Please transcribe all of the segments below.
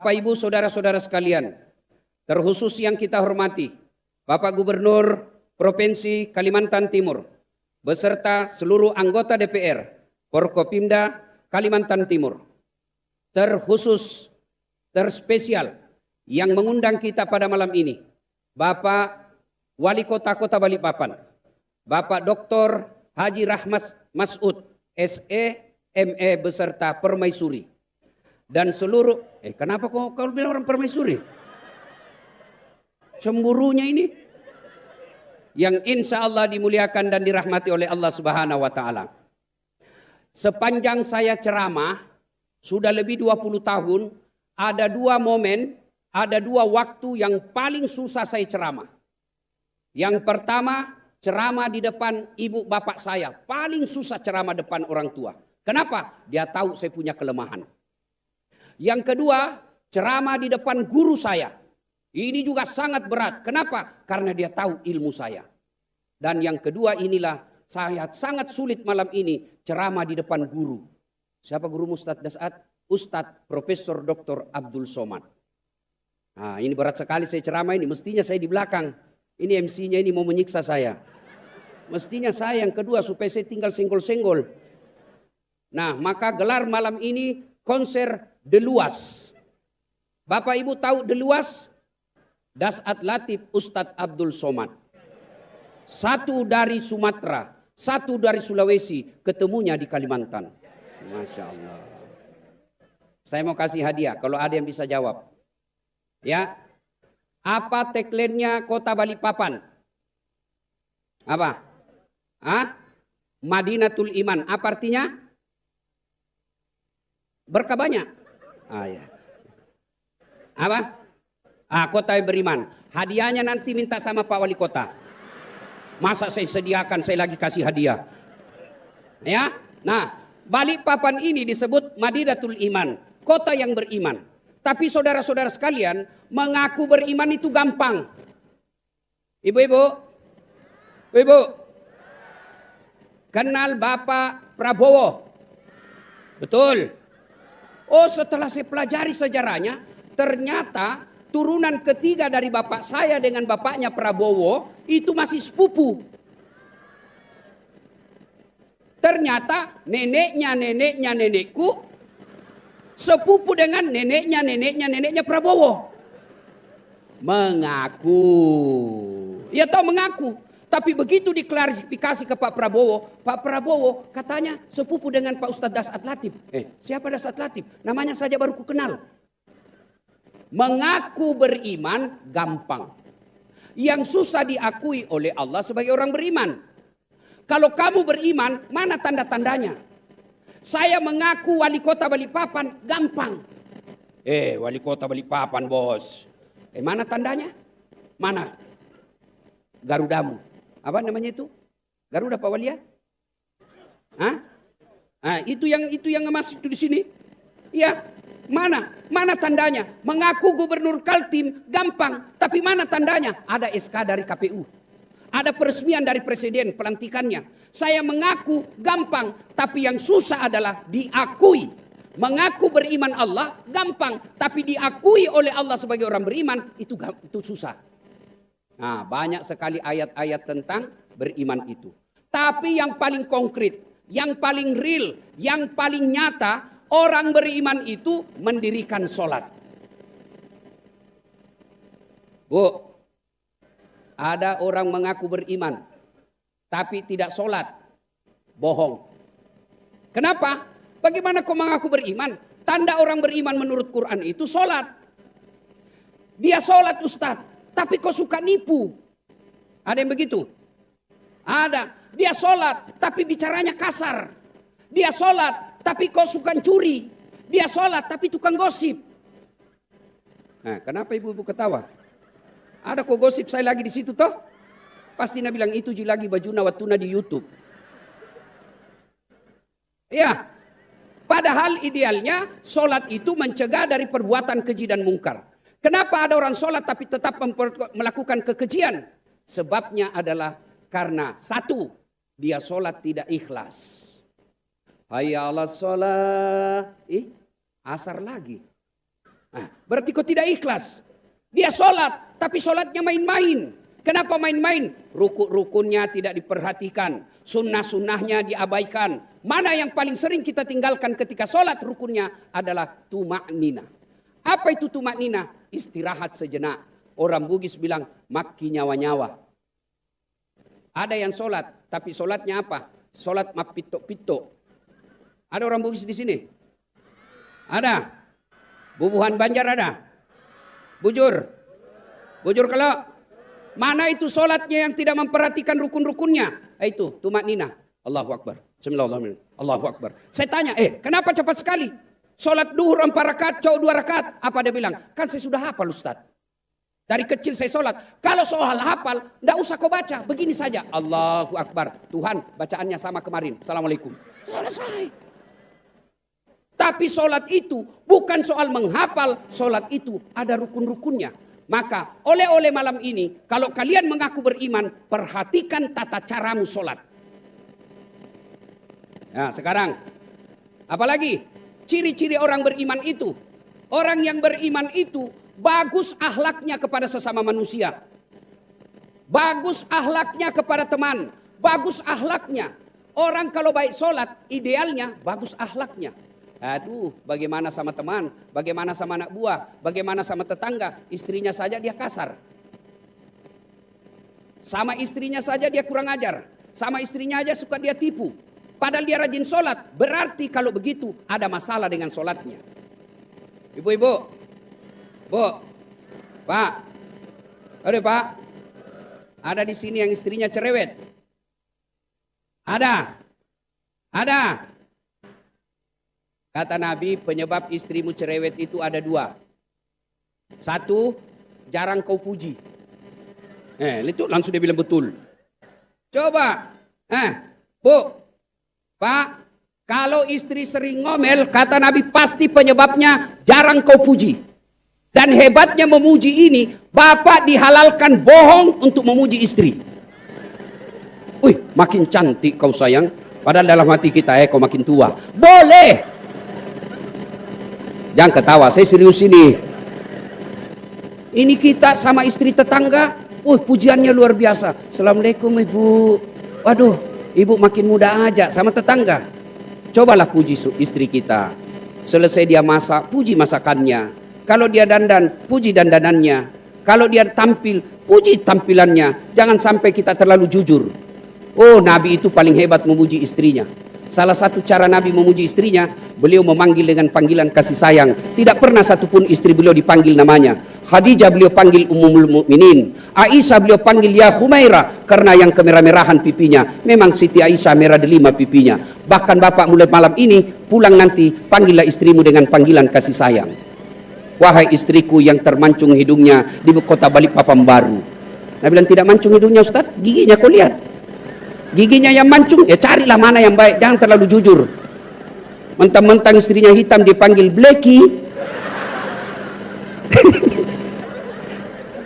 Bapak, Ibu, saudara-saudara sekalian, terkhusus yang kita hormati, Bapak Gubernur Provinsi Kalimantan Timur, beserta seluruh anggota DPR, Forkopimda Kalimantan Timur, terkhusus, terspesial, yang mengundang kita pada malam ini, Bapak Wali Kota Kota Balikpapan, Bapak Dr. Haji Rahmat Masud, SE, ME beserta Permaisuri, dan seluruh, kenapa kau bilang orang permaisuri? Cemburunya ini. Yang insya Allah dimuliakan dan dirahmati oleh Allah Subhanahu wa Ta'ala. Sepanjang saya ceramah, sudah lebih 20 tahun, ada dua momen, ada dua waktu yang paling susah saya ceramah. Yang pertama, ceramah di depan ibu bapak saya. Paling susah ceramah depan orang tua. Kenapa? Dia tahu saya punya kelemahan. Yang kedua, ceramah di depan guru saya. Ini juga sangat berat. Kenapa? Karena dia tahu ilmu saya. Dan yang kedua inilah saya sangat sulit malam ini ceramah di depan guru. Siapa guru Ustadz Dasat? Ustadz Profesor Dr. Abdul Somad. Nah, ini berat sekali saya ceramah ini. Mestinya saya di belakang. Ini MC-nya ini mau menyiksa saya. Mestinya saya yang kedua supaya saya tinggal senggol-senggol. Nah, maka gelar malam ini konser Deluas. Bapak Ibu tahu Deluas? Dasat Latif Ustadz Abdul Somad. Satu dari Sumatera, satu dari Sulawesi, ketemunya di Kalimantan. Masya Allah. Saya mau kasih hadiah kalau ada yang bisa jawab. Ya. Apa tagline-nya Kota Balikpapan? Apa? Madinatul Iman. Apa artinya? Berkah banyak. Ya. Apa? Kota yang beriman. Hadiahnya nanti minta sama Pak Wali Kota. Masa saya sediakan, saya lagi kasih hadiah. Ya. Nah, Balikpapan ini disebut Madinatul Iman, kota yang beriman. Tapi saudara-saudara sekalian, mengaku beriman itu gampang. Ibu-ibu, kenal Bapak Prabowo? Betul. Oh, setelah saya pelajari sejarahnya, ternyata turunan ketiga dari bapak saya dengan bapaknya Prabowo itu masih sepupu. Ternyata neneknya sepupu dengan neneknya Prabowo. Mengaku. Ya tahu mengaku. Tapi begitu diklarifikasi ke Pak Prabowo katanya sepupu dengan Pak Ustadz Dasat Latif. Siapa Dasat Latif? Namanya saja baru ku kenal. Mengaku beriman gampang. Yang susah diakui oleh Allah sebagai orang beriman. Kalau kamu beriman, mana tanda-tandanya? Saya mengaku wali kota Balikpapan gampang. Wali kota Balikpapan bos. Mana tandanya? Mana? Garudamu. Apa namanya itu? Garuda Pak Walia? Itu yang emas itu di sini. Ya, mana tandanya? Mengaku gubernur Kaltim gampang, tapi mana tandanya? Ada SK dari KPU. Ada peresmian dari presiden pelantikannya. Saya mengaku gampang, tapi yang susah adalah diakui. Mengaku beriman Allah gampang, tapi diakui oleh Allah sebagai orang beriman itu susah. Nah, banyak sekali ayat-ayat tentang beriman itu. Tapi yang paling konkret, yang paling real, yang paling nyata, orang beriman itu mendirikan sholat. Bu, ada orang mengaku beriman, tapi tidak sholat. Bohong. Kenapa? Bagaimana kau mengaku beriman? Tanda orang beriman menurut Quran itu sholat. Dia sholat Ustadz. Tapi kok suka nipu? Ada yang begitu? Ada. Dia sholat tapi bicaranya kasar. Dia sholat tapi kok suka curi. Dia sholat tapi tukang gosip. Nah, kenapa ibu-ibu ketawa? Ada kok gosip saya lagi di situ toh? Pasti Nabi bilang itu lagi bajuna watuna di YouTube. Ya. Padahal idealnya sholat itu mencegah dari perbuatan keji dan mungkar. Kenapa ada orang sholat tapi tetap melakukan kekejian? Sebabnya adalah karena satu, dia sholat tidak ikhlas. Hayya 'alas sholat. Asar lagi. Nah, berarti kau tidak ikhlas. Dia sholat, tapi sholatnya main-main. Kenapa main-main? Rukun-rukunnya tidak diperhatikan. Sunnah-sunnahnya diabaikan. Mana yang paling sering kita tinggalkan ketika sholat rukunnya adalah tuma'nina. Apa itu tuma'nina? Istirahat sejenak. Orang Bugis bilang maki nyawa-nyawa. Ada yang sholat, tapi sholatnya apa? Sholat mapito-pito. Ada orang Bugis di sini? Ada? Bubuhan Banjar ada? Bujur? Bujur kalau? Mana itu sholatnya yang tidak memperhatikan rukun-rukunnya? Itu tuma'nina. Allahu Akbar. Bismillahirrahmanirrahim. Allahu Akbar. Saya tanya, kenapa cepat sekali? Sholat duhur 4 rakaat, cowok 2 rakaat. Apa dia bilang? Kan saya sudah hafal Ustaz. Dari kecil saya sholat. Kalau soal hafal, tidak usah kau baca. Begini saja. Allahu Akbar. Tuhan, bacaannya sama kemarin. Assalamualaikum. Selesai. Tapi sholat itu bukan soal menghafal. Sholat itu ada rukun-rukunnya. Maka oleh malam ini, kalau kalian mengaku beriman, perhatikan tata caramu sholat. Nah sekarang, apalagi ciri-ciri orang beriman itu. Orang yang beriman itu bagus akhlaknya kepada sesama manusia. Bagus akhlaknya kepada teman. Bagus akhlaknya. Orang kalau baik sholat, idealnya bagus akhlaknya. Aduh, bagaimana sama teman, bagaimana sama anak buah, bagaimana sama tetangga, istrinya saja dia kasar. Sama istrinya saja dia kurang ajar, sama istrinya aja suka dia tipu. Padahal dia rajin sholat, berarti kalau begitu ada masalah dengan sholatnya. Ibu-ibu, Bu, Pak, aduh Pak, ada di sini yang istrinya cerewet? Ada? Kata Nabi, penyebab istrimu cerewet itu ada 2. 1, jarang kau puji. Itu langsung dia bilang betul. Coba, Bu, Pak, kalau istri sering ngomel, kata Nabi pasti penyebabnya jarang kau puji. Dan hebatnya memuji ini, bapak dihalalkan bohong untuk memuji istri. Wih, makin cantik kau sayang. Padahal dalam hati kita, kau makin tua. Boleh. Jangan ketawa, saya serius ini. Ini kita sama istri tetangga, pujiannya luar biasa. Assalamualaikum ibu. Waduh, ibu makin muda aja sama tetangga. Cobalah puji istri kita. Selesai dia masak, puji masakannya. Kalau dia dandan, puji dandanannya. Kalau dia tampil, puji tampilannya. Jangan sampai kita terlalu jujur. Oh, Nabi itu paling hebat memuji istrinya. Salah satu cara Nabi memuji istrinya, beliau memanggil dengan panggilan kasih sayang. Tidak pernah satupun istri beliau dipanggil namanya. Khadijah beliau panggil Ummul Mukminin. Aisyah beliau panggil ya Humaira, karena yang kemerah-merahan pipinya. Memang Siti Aisyah merah delima pipinya. Bahkan bapak mulai malam ini, pulang nanti, panggillah istrimu dengan panggilan kasih sayang. Wahai istriku yang termancung hidungnya di kota Balikpapan baru. Nabi bilang, tidak mancung hidungnya Ustaz, giginya kau lihat. Giginya yang mancung, ya carilah mana yang baik, jangan terlalu jujur. Mentang-mentang istrinya hitam dipanggil Blacky.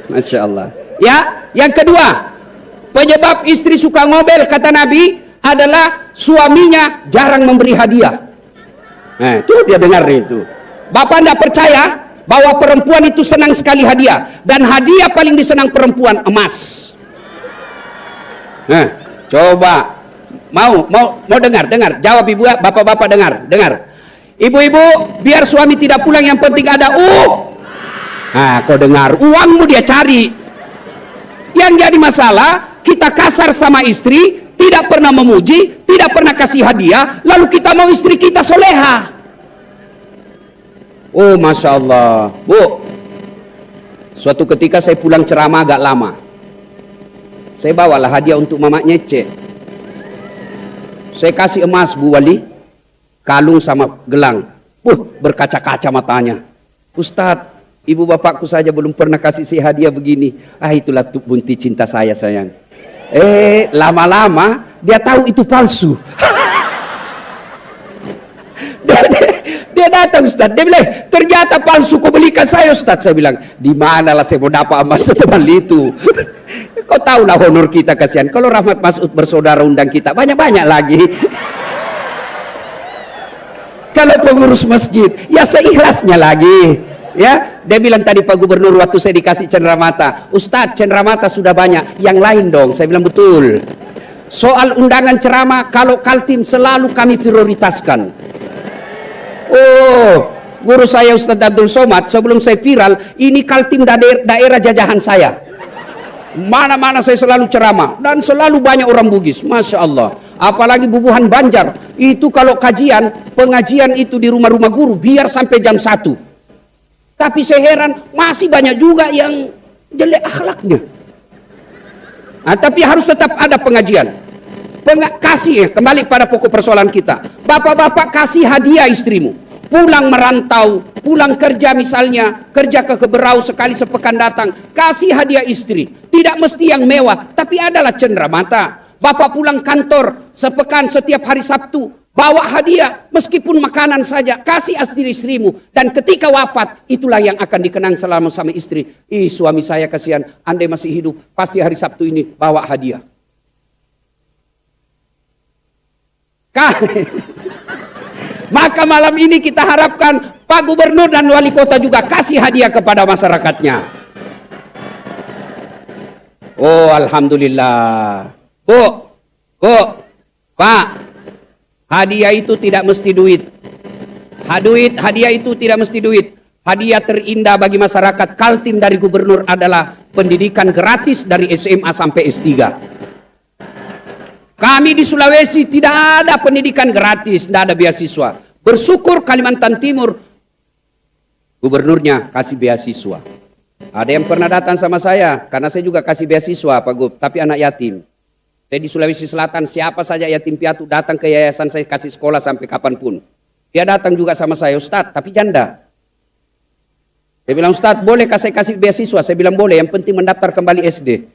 Masya Allah. Ya, yang kedua, penyebab istri suka ngobel kata Nabi adalah suaminya jarang memberi hadiah. Itu dia dengar itu. Bapak tidak percaya bahwa perempuan itu senang sekali hadiah, dan hadiah paling disenang perempuan emas. Coba mau dengar, jawab ibu, bapak-bapak dengar. Ibu-ibu, biar suami tidak pulang yang penting ada kau dengar, uangmu dia cari. Yang jadi masalah, kita kasar sama istri, tidak pernah memuji, tidak pernah kasih hadiah, lalu kita mau istri kita soleha. Oh Masya Allah. Bu, suatu ketika saya pulang ceramah agak lama. Saya bawalah hadiah untuk mamanya Cek. Saya kasih emas Bu Wali, kalung sama gelang. Berkaca-kaca matanya. Ustadz, ibu bapakku saja belum pernah kasih saya hadiah begini. Itulah bunti cinta saya sayang. Lama-lama dia tahu itu palsu. Dia datang Ustadz, dia bilang, ternyata palsu, kau belikan saya Ustadz. Saya bilang, di manalah saya mau dapat emas setebal itu. Kau tahulah honor kita, kasihan. Kalau Rahmat Masud bersaudara undang kita, banyak-banyak lagi. Kalau pengurus masjid, ya seikhlasnya lagi. Ya, dia bilang tadi Pak Gubernur waktu saya dikasih cenderamata, Ustadz cenderamata sudah banyak, yang lain dong. Saya bilang betul. Soal undangan ceramah, kalau Kaltim selalu kami prioritaskan. Oh, guru saya Ustadz Abdul Somad sebelum saya viral, ini Kaltim daerah jajahan saya. Mana-mana saya selalu ceramah dan selalu banyak orang Bugis, Masya Allah. Apalagi Bubuhan Banjar, itu kalau pengajian itu di rumah-rumah guru biar sampai jam 1. Tapi saya heran masih banyak juga yang jelek akhlaknya. Nah, tapi harus tetap ada pengajian. Kasih kembali pada pokok persoalan kita. Bapak-bapak kasih hadiah istrimu. Pulang merantau, pulang kerja misalnya, kerja ke Berau sekali sepekan datang, kasih hadiah istri. Tidak mesti yang mewah, tapi adalah cenderamata. Bapak pulang kantor sepekan setiap hari Sabtu, bawa hadiah, meskipun makanan saja, kasih istrimu. Dan ketika wafat, itulah yang akan dikenang selama sama istri. Ih, suami saya kasihan, andai masih hidup, pasti hari Sabtu ini bawa hadiah. Maka malam ini kita harapkan Pak Gubernur dan Wali Kota juga kasih hadiah kepada masyarakatnya. Oh, Alhamdulillah. Bu, Pak, hadiah itu tidak mesti duit. Hadiah itu tidak mesti duit. Hadiah terindah bagi masyarakat Kaltim dari Gubernur adalah pendidikan gratis dari SMA sampai S3. Kami di Sulawesi tidak ada pendidikan gratis, tidak ada beasiswa. Bersyukur Kalimantan Timur, gubernurnya kasih beasiswa. Ada yang pernah datang sama saya, karena saya juga kasih beasiswa Pak Gub, tapi anak yatim. Saya di Sulawesi Selatan, siapa saja yatim piatu datang ke yayasan saya kasih sekolah sampai kapanpun. Dia datang juga sama saya, Ustadz, tapi janda. Dia bilang, Ustadz, boleh saya kasih beasiswa? Saya bilang, boleh, yang penting mendaftar kembali SD.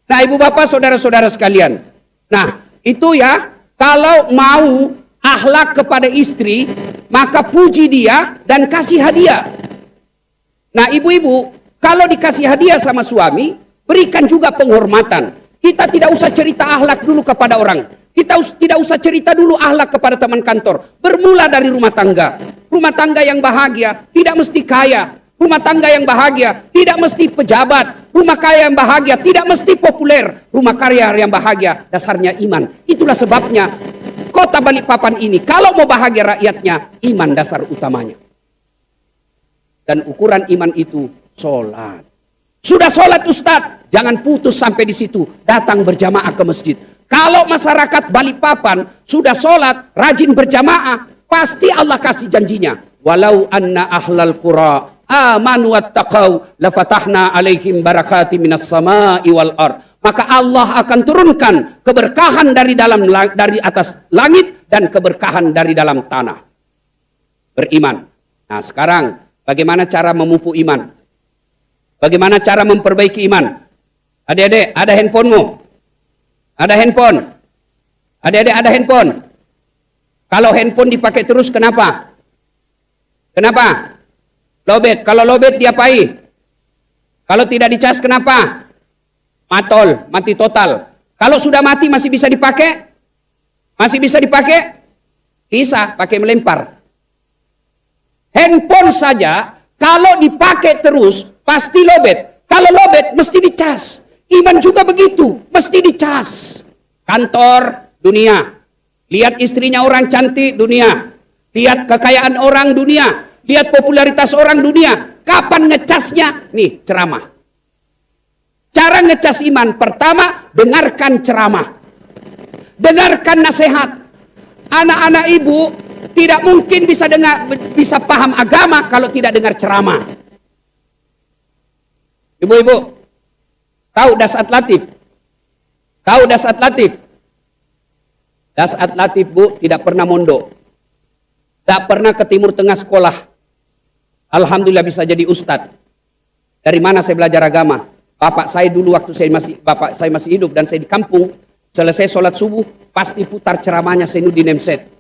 Nah, ibu bapak, saudara-saudara sekalian. Nah, itu ya, kalau mau akhlak kepada istri, maka puji dia dan kasih hadiah. Nah, ibu-ibu, kalau dikasih hadiah sama suami, berikan juga penghormatan. Kita tidak usah cerita akhlak dulu kepada orang. Kita tidak usah cerita dulu akhlak kepada teman kantor. Bermula dari rumah tangga. Rumah tangga yang bahagia tidak mesti kaya. Rumah tangga yang bahagia tidak mesti pejabat. Rumah kaya yang bahagia tidak mesti populer. Rumah kaya yang bahagia dasarnya iman. Itulah sebabnya kota Balikpapan ini kalau mau bahagia rakyatnya, iman dasar utamanya. Dan ukuran iman itu sholat. Sudah sholat Ustadz, jangan putus sampai di situ. Datang berjamaah ke masjid. Kalau masyarakat Balikpapan sudah sholat, rajin berjamaah, pasti Allah kasih janjinya. Walau anna ahlal qura amanu wattaqau lafatahna alaihim barakati minas sama'i wal ard. Maka Allah akan turunkan keberkahan dari atas langit dan keberkahan dari dalam tanah. Beriman. Nah, sekarang bagaimana cara memupuk iman? Bagaimana cara memperbaiki iman? Adik-adik, ada handphonemu? Ada handphone? Adik-adik, ada handphone? Kalau handphone dipakai terus, kenapa? Kenapa? Lobet. Kalau lobet diapai? Kalau tidak dicas, kenapa? Matol, mati total. Kalau sudah mati masih bisa dipakai? Masih bisa dipakai? Bisa, pakai melempar. Handphone saja, kalau dipakai terus, pasti lobet. Kalau lobet, mesti dicas. Iman juga begitu, mesti dicas. Kantor, dunia. Lihat istrinya orang cantik, dunia. Lihat kekayaan orang, dunia. Lihat popularitas orang, dunia. Kapan ngecasnya? Nih, ceramah. Cara ngecas iman, pertama, dengarkan ceramah. Dengarkan nasihat. Anak-anak ibu tidak mungkin bisa paham agama kalau tidak dengar ceramah. Ibu-ibu, tahu Dasat Latif? Tahu Dasat Latif? Dasat Latif, Bu, tidak pernah mondok. Tak pernah ke Timur Tengah sekolah. Alhamdulillah bisa jadi ustadz. Dari mana saya belajar agama? Bapak saya dulu waktu bapak saya masih hidup dan saya di kampung, selesai sholat subuh, pasti putar ceramahnya Zainuddin Emset.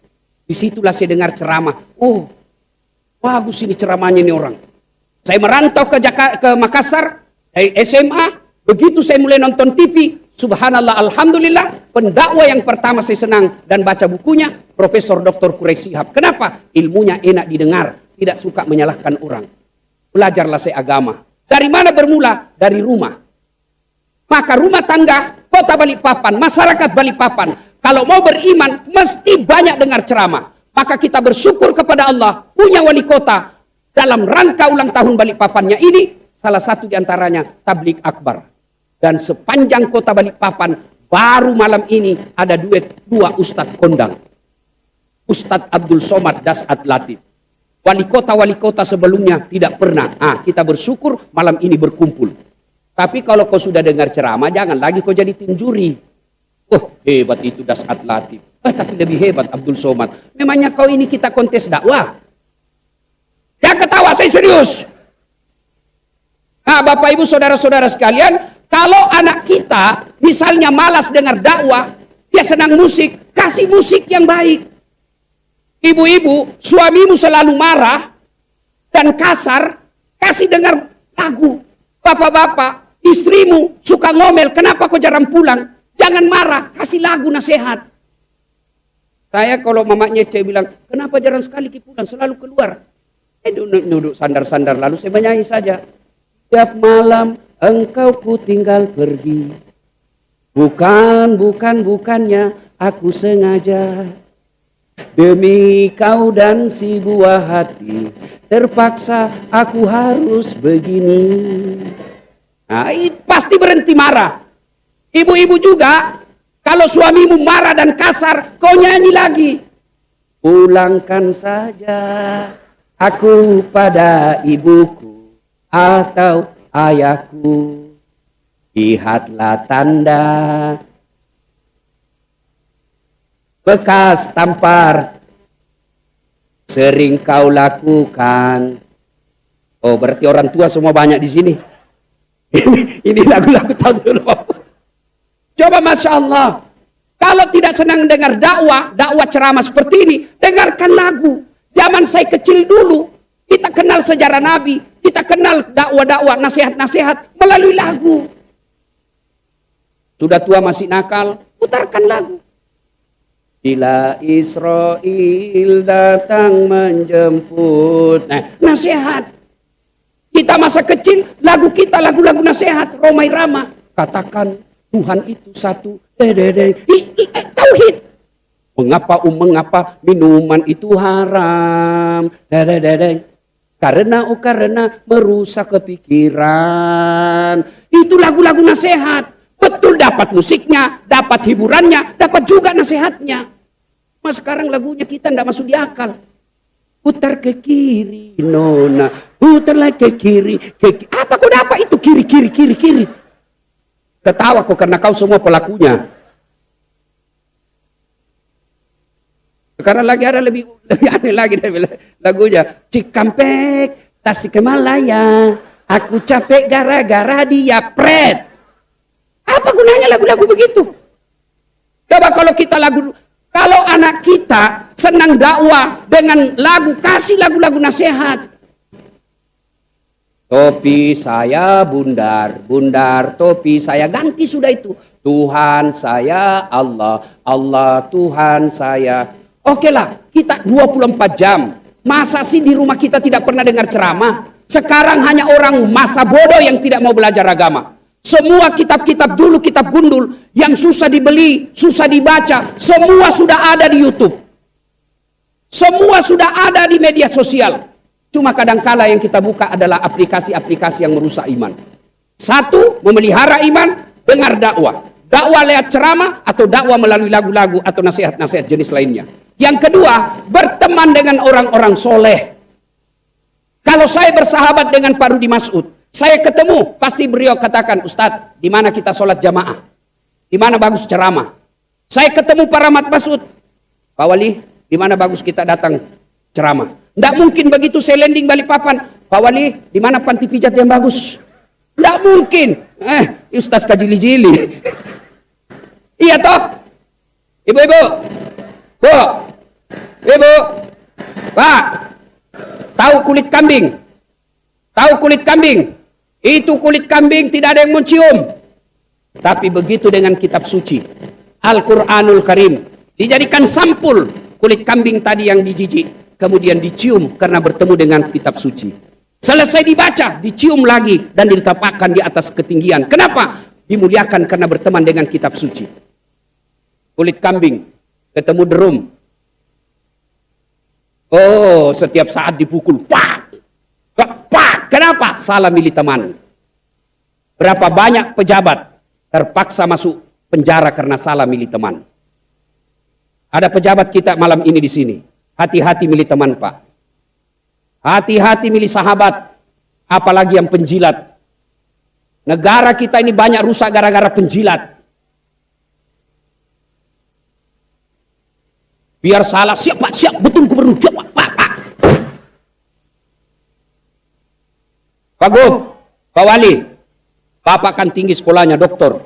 Disitulah saya dengar ceramah. Oh, bagus ini ceramahnya ini orang. Saya merantau ke Makassar, dari SMA, begitu saya mulai nonton TV, subhanallah, alhamdulillah, pendakwa yang pertama saya senang dan baca bukunya, Profesor Dr. Quraish Shihab. Kenapa? Ilmunya enak didengar. tidak suka menyalahkan orang. Belajarlah saya agama. Dari mana bermula? Dari rumah. Maka rumah tangga, kota Balikpapan, masyarakat Balikpapan, kalau mau beriman, mesti banyak dengar ceramah. Maka kita bersyukur kepada Allah, punya wali kota, dalam rangka ulang tahun Balikpapannya ini, salah satu diantaranya tablik akbar. Dan sepanjang kota Balikpapan, baru malam ini ada dua ustadz kondang. Ustadz Abdul Somad Dasat Latif. Wali kota sebelumnya tidak pernah. Kita bersyukur malam ini berkumpul. Tapi kalau kau sudah dengar ceramah, jangan lagi kau jadi tim juri. Oh, hebat itu Dasat Latif. Tapi lebih hebat Abdul Somad. Memangnya kau ini kita kontes dakwah? Jangan ketawa, saya serius. Bapak ibu saudara-saudara sekalian, kalau anak kita misalnya malas dengar dakwah, dia senang musik, kasih musik yang baik. Ibu-ibu, suamimu selalu marah dan kasar, kasih dengar lagu. Bapak-bapak, istrimu suka ngomel, kenapa kau jarang pulang? Jangan marah, kasih lagu nasihat. Saya kalau mamanya cewek bilang, kenapa jarang sekali pulang, selalu keluar. Duduk sandar-sandar, lalu saya menyanyi saja. Tiap malam engkau ku tinggal pergi. Bukannya aku sengaja. Demi kau dan si buah hati, terpaksa aku harus begini. Pasti berhenti marah. Ibu-ibu juga, kalau suamimu marah dan kasar, kau nyanyi lagi. Pulangkan saja aku pada ibuku atau ayahku. Lihatlah tanda bekas tampar sering kau lakukan. Oh, berarti orang tua semua banyak di sini. Ini lagu-lagu tahun dulu. Coba Masya Allah. Kalau tidak senang dengar dakwah ceramah seperti ini, dengarkan lagu. Zaman saya kecil dulu, kita kenal sejarah Nabi, kita kenal dakwah-dakwah, nasihat-nasihat melalui lagu. Sudah tua masih nakal, putarkan lagu. Bila Israel datang menjemput. Nasihat. Kita masa kecil, lagu kita lagu-lagu nasihat. Romai Rama. Katakan Tuhan itu satu. Tauhid. Mengapa minuman itu haram. Karena merusak kepikiran. Itu lagu-lagu nasihat. Betul, dapat musiknya, dapat hiburannya, dapat juga nasihatnya. Mas sekarang lagunya kita tidak masuk di akal. Putar ke kiri, nona. Putar lagi ke kiri. Apa kau dapat itu kiri. Ketawa kau karena kau semua pelakunya. Sekarang lagi ada lebih aneh lagi lagunya. Cikampek, Tasikmalaya. Aku capek gara-gara dia pret. Apa gunanya lagu-lagu begitu? Coba kalau anak kita senang dakwah dengan lagu, kasih lagu-lagu nasihat. Topi saya bundar, topi saya ganti sudah itu. Tuhan saya Allah, Allah Tuhan saya. Oke lah, kita 24 jam. Masa sih di rumah kita tidak pernah dengar ceramah? Sekarang hanya orang masa bodoh yang tidak mau belajar agama. Semua kitab-kitab dulu, kitab gundul yang susah dibeli, susah dibaca, semua sudah ada di YouTube. Semua sudah ada di media sosial. Cuma kadangkala yang kita buka adalah aplikasi-aplikasi yang merusak iman. Satu, memelihara iman, dengar dakwah. Dakwah lewat ceramah atau dakwah melalui lagu-lagu atau nasihat-nasihat jenis lainnya. Yang kedua, berteman dengan orang-orang soleh. Kalau saya bersahabat dengan Pak Rudi Mas'ud, saya ketemu, pasti beliau katakan, Ustadz, di mana kita sholat jamaah? Di mana bagus ceramah? Saya ketemu Pak Rahmat Mas'ud, Pak Wali, di mana bagus kita datang ceramah? Tidak mungkin begitu saya landing Balikpapan, Pak Wali, di mana panti pijat yang bagus? Tidak mungkin. Ustaz kajili-jili. Iya toh? Ibu-ibu, Bu, Ibu, Pak, tahu kulit kambing? Tahu kulit kambing? Itu kulit kambing tidak ada yang mau cium. Tapi begitu dengan kitab suci Al-Quranul Karim, dijadikan sampul kulit kambing tadi yang dijijik. kemudian dicium karena bertemu dengan kitab suci. Selesai dibaca, dicium lagi dan diletakkan di atas ketinggian. Kenapa? Dimuliakan karena berteman dengan kitab suci. Kulit kambing ketemu derum. Oh, setiap saat dipukul. Pak! Pak! Kenapa? Salah milih teman. Berapa banyak pejabat terpaksa masuk penjara karena salah milih teman. Ada pejabat kita malam ini di sini. Hati-hati milih teman, Pak. Hati-hati milih sahabat. Apalagi yang penjilat. Negara kita ini banyak rusak gara-gara penjilat. Biar salah, siap Pak, siap, betul gubernur, coba Pak. Pak Gub, Pak Wali, Bapak kan tinggi sekolahnya, doktor.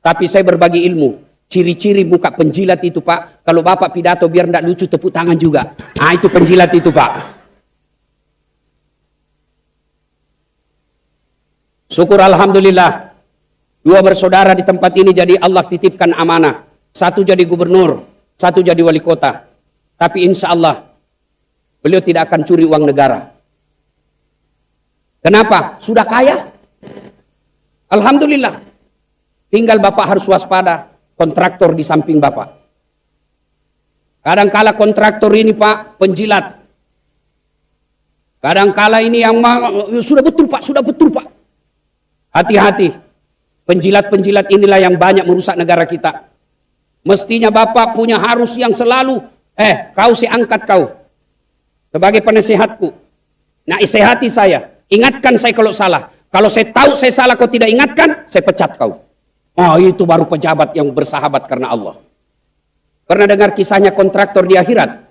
Tapi saya berbagi ilmu. Ciri-ciri muka penjilat itu Pak, kalau Bapak pidato biar tidak lucu tepuk tangan juga. Ah, itu penjilat itu Pak. Syukur Alhamdulillah. Dua bersaudara di tempat ini jadi Allah titipkan amanah. Satu jadi gubernur, satu jadi wali kota. Tapi insya Allah beliau tidak akan curi uang negara. Kenapa? Sudah kaya. Alhamdulillah. Tinggal Bapak harus waspada kontraktor di samping Bapak. Kadangkala kontraktor ini Pak penjilat. Kadangkala ini yang sudah betul Pak, sudah betul Pak. Hati-hati. Penjilat-penjilat inilah yang banyak merusak negara kita. Mestinya Bapak punya harus yang selalu, kau saya angkat kau. Sebagai penasehatku. Nasihati saya. Ingatkan saya kalau salah. Kalau saya tahu saya salah kau tidak ingatkan, saya pecat kau. Oh, itu baru pejabat yang bersahabat karena Allah. Pernah dengar kisahnya kontraktor di akhirat?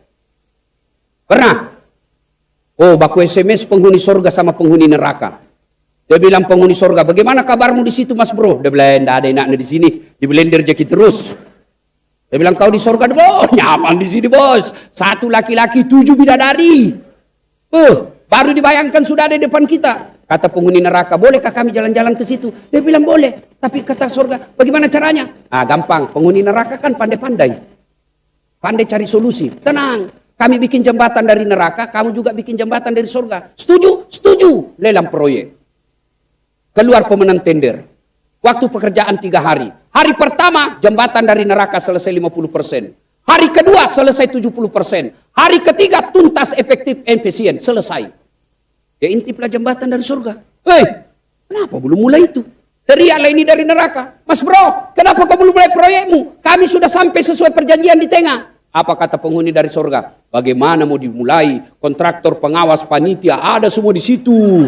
Pernah? Oh, baku SMS penghuni surga sama penghuni neraka. Dia bilang penghuni surga, bagaimana kabarmu di situ Mas Bro? Dia bilang, tidak ada enaknya di sini, di blender jaki terus. Dia bilang, kau di surga, oh nyaman di sini bos. Satu laki-laki 7 bidadari. Baru dibayangkan sudah ada di depan kita. Kata penghuni neraka, bolehkah kami jalan-jalan ke situ? Dia bilang boleh. Tapi kata surga, bagaimana caranya? Ah, gampang. Penghuni neraka kan pandai-pandai. Pandai cari solusi. Tenang. Kami bikin jembatan dari neraka, kamu juga bikin jembatan dari surga. Setuju? Setuju. Lelang proyek. Keluar pemenang tender. Waktu pekerjaan 3 hari. Hari pertama, jembatan dari neraka selesai 50%. Hari kedua, selesai 70%. Hari ketiga, tuntas, efektif, efisien. Selesai. Ya intiplah jembatan dari surga. Kenapa belum mulai itu? Teriaklah ini dari neraka. Mas Bro, kenapa kau belum mulai proyekmu? Kami sudah sampai sesuai perjanjian di tengah. Apa kata penghuni dari surga? Bagaimana mau dimulai? Kontraktor, pengawas, panitia, ada semua di situ.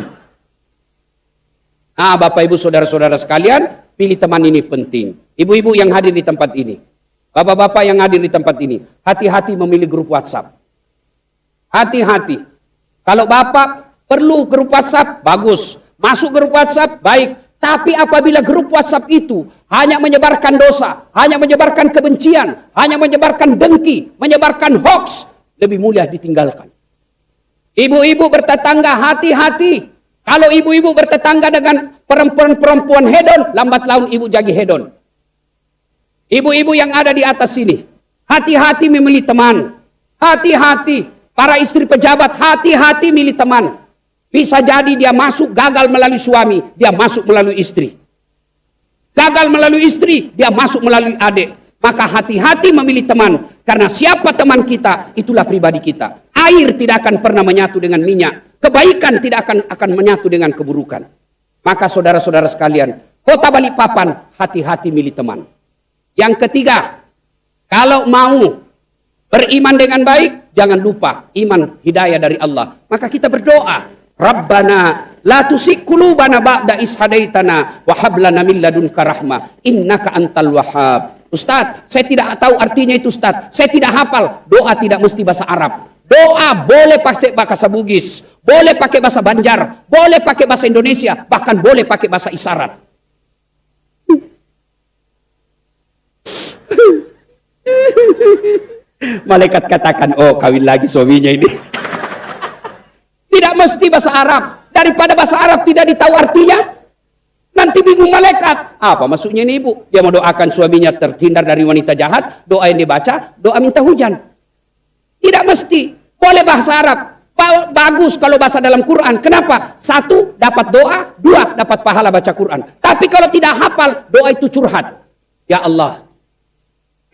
Nah, Bapak Ibu Saudara-saudara sekalian, pilih teman ini penting. Ibu-ibu yang hadir di tempat ini. Bapak-bapak yang hadir di tempat ini. Hati-hati memilih grup WhatsApp. Hati-hati. Kalau Bapak perlu grup WhatsApp, bagus. Masuk grup WhatsApp, baik. Tapi apabila grup WhatsApp itu hanya menyebarkan dosa, hanya menyebarkan kebencian, hanya menyebarkan dengki, menyebarkan hoax, lebih mulia ditinggalkan. Ibu-ibu bertetangga, hati-hati. Kalau ibu-ibu bertetangga dengan perempuan-perempuan hedon, lambat laun ibu jadi hedon. Ibu-ibu yang ada di atas sini, hati-hati memilih teman. Hati-hati. Para istri pejabat, hati-hati milih teman. Bisa jadi dia masuk gagal melalui suami, dia masuk melalui istri. Gagal melalui istri, dia masuk melalui adik. Maka hati-hati memilih teman. Karena siapa teman kita, itulah pribadi kita. Air tidak akan pernah menyatu dengan minyak. Kebaikan tidak akan menyatu dengan keburukan. Maka saudara-saudara sekalian, Kota Balikpapan, hati-hati milih teman. Yang ketiga, kalau mau beriman dengan baik, jangan lupa iman hidayah dari Allah. Maka kita berdoa. Rabbana la tusik qulubana ba'da is hadaitana wa hab lana min ladunka rahmah innaka antal wahhab. Ustaz, saya tidak tahu artinya itu Ustaz. Saya tidak hafal. Doa tidak mesti bahasa Arab. Doa boleh pakai bahasa Bugis, boleh pakai bahasa Banjar, boleh pakai bahasa Indonesia, bahkan boleh pakai bahasa isyarat. Malaikat katakan, oh kawin lagi suaminya ini. Tidak mesti bahasa Arab. Daripada bahasa Arab tidak ditahu artinya, nanti bingung malaikat. Apa maksudnya ini ibu? Dia mau doakan suaminya terhindar dari wanita jahat. Doa yang dibaca, doa minta hujan. Tidak mesti. Boleh bahasa Arab. Bagus kalau bahasa dalam Quran. Kenapa? 1, dapat doa. 2, dapat pahala baca Quran. Tapi kalau tidak hafal, doa itu curhat. Ya Allah,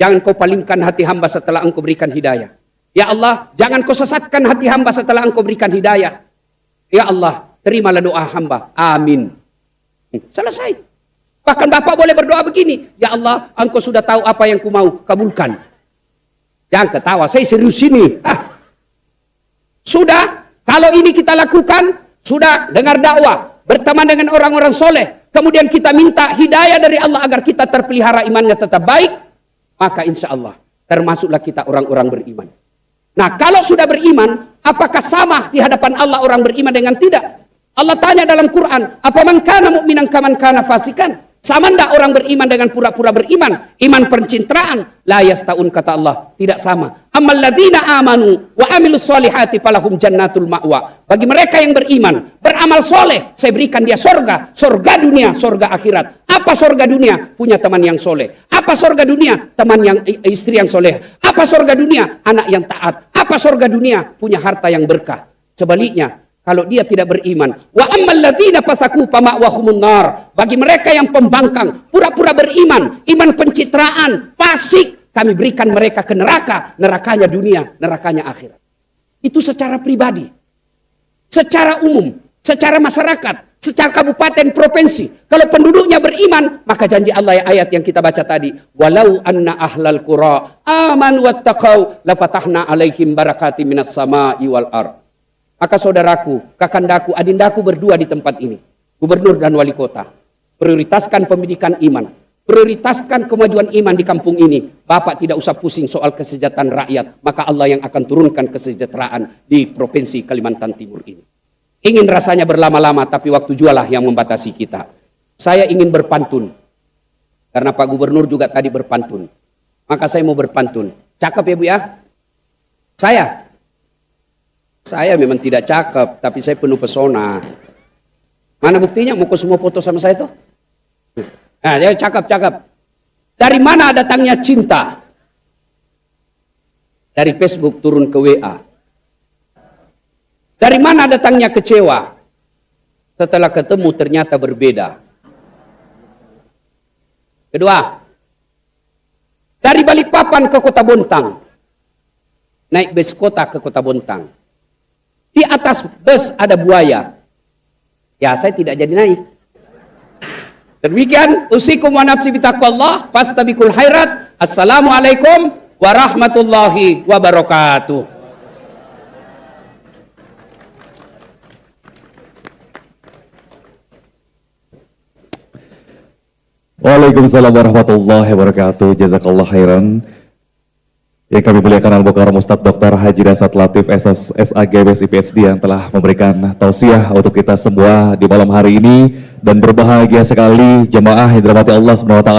jangan kau palingkan hati hamba setelah engkau berikan hidayah. Ya Allah, jangan kau sesatkan hati hamba setelah engkau berikan hidayah. Ya Allah, terimalah doa hamba. Amin. Selesai. Bahkan bapak boleh berdoa begini. Ya Allah, engkau sudah tahu apa yang ku mau, kabulkan. Jangan ketawa, saya serius ini. Sudah, kalau ini kita lakukan, sudah dengar dakwah, berteman dengan orang-orang soleh, kemudian kita minta hidayah dari Allah agar kita terpelihara imannya tetap baik, maka insya Allah termasuklah kita orang-orang beriman. Nah, kalau sudah beriman, apakah sama di hadapan Allah orang beriman dengan tidak? Allah tanya dalam Quran, apa man kana mu'minan kaman kana fasikan? Sama ndak orang beriman dengan pura-pura beriman? Iman pencitraan. La yastaun, kata Allah. Tidak sama. Ammal ladzina amanu wa amilus solihati falahum jannatul ma'wa. Bagi mereka yang beriman, beramal soleh, saya berikan dia sorga. Sorga dunia, sorga akhirat. Apa sorga dunia? Punya teman yang soleh. Apa sorga dunia? Teman yang istri yang soleh. Apa sorga dunia? Anak yang taat. Apa sorga dunia? Punya harta yang berkah. Sebaliknya, kalau dia tidak beriman, wa ammal ladzina fasaku fama'wahumun nar. Bagi mereka yang pembangkang, pura-pura beriman, iman pencitraan, fasik, kami berikan mereka ke neraka, nerakanya dunia, nerakanya akhirat. Itu secara pribadi. Secara umum, secara masyarakat, secara kabupaten, provinsi. Kalau penduduknya beriman, maka janji Allah ayat yang kita baca tadi, walau anna ahlal qura amanu wattaqau lafatahna alaihim barakati minas sama'i wal ardh. Maka saudaraku, kakandaku, adindaku berdua di tempat ini, gubernur dan wali kota, prioritaskan pendidikan iman, prioritaskan kemajuan iman di kampung ini. Bapak tidak usah pusing soal kesejahteraan rakyat, maka Allah yang akan turunkan kesejahteraan di provinsi Kalimantan Timur ini. Ingin rasanya berlama-lama, tapi waktu jualah yang membatasi kita. Saya ingin berpantun, karena Pak Gubernur juga tadi berpantun. Maka saya mau berpantun. Cakep ya Bu ya? Saya memang tidak cakep, tapi saya penuh pesona. Mana buktinya? Mau semua foto sama saya tuh? Nah, ya cakep. Dari mana datangnya cinta? Dari Facebook turun ke WA. Dari mana datangnya kecewa? Setelah ketemu ternyata berbeda. Kedua, dari Balikpapan ke Kota Bontang. Naik bus kota ke Kota Bontang. Di atas bus ada buaya. Ya, saya tidak jadi naik. Demikian, usikum wa nafsi bitaqwallah, fastabiqul khairat. Assalamualaikum warahmatullahi wabarakatuh. Waalaikumsalam warahmatullahi wabarakatuh. Jazakallah khairan. Yang kami muliakan Al-Mukarram Ustadz Dr. Haji Dasat Latif SAG BSI PhD yang telah memberikan tausiah untuk kita semua di malam hari ini, dan berbahagia sekali jemaah yang dirahmati Allah SWT.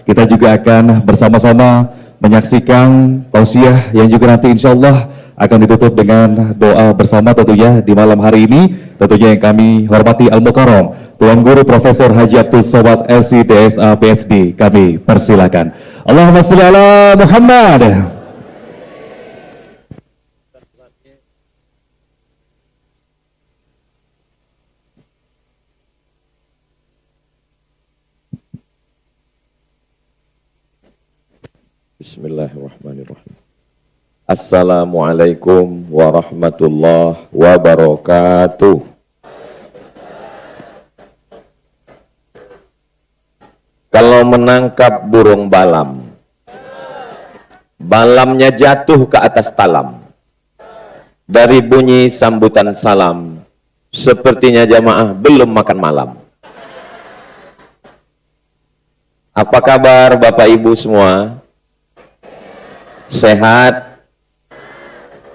Kita juga akan bersama-sama menyaksikan tausiah yang juga nanti insya Allah akan ditutup dengan doa bersama tentunya di malam hari ini. Tentunya yang kami hormati Al-Mukarram Tuan Guru Profesor Haji Abdul Somad LC DSA PhD, kami persilakan. Allahumma sholli ala Muhammad. Bismillahirrahmanirrahim. Assalamualaikum warahmatullahi wabarakatuh. Kalau menangkap burung balam, balamnya jatuh ke atas talam. Dari bunyi sambutan salam, sepertinya jamaah belum makan malam. Apa kabar Bapak Ibu semua? Sehat?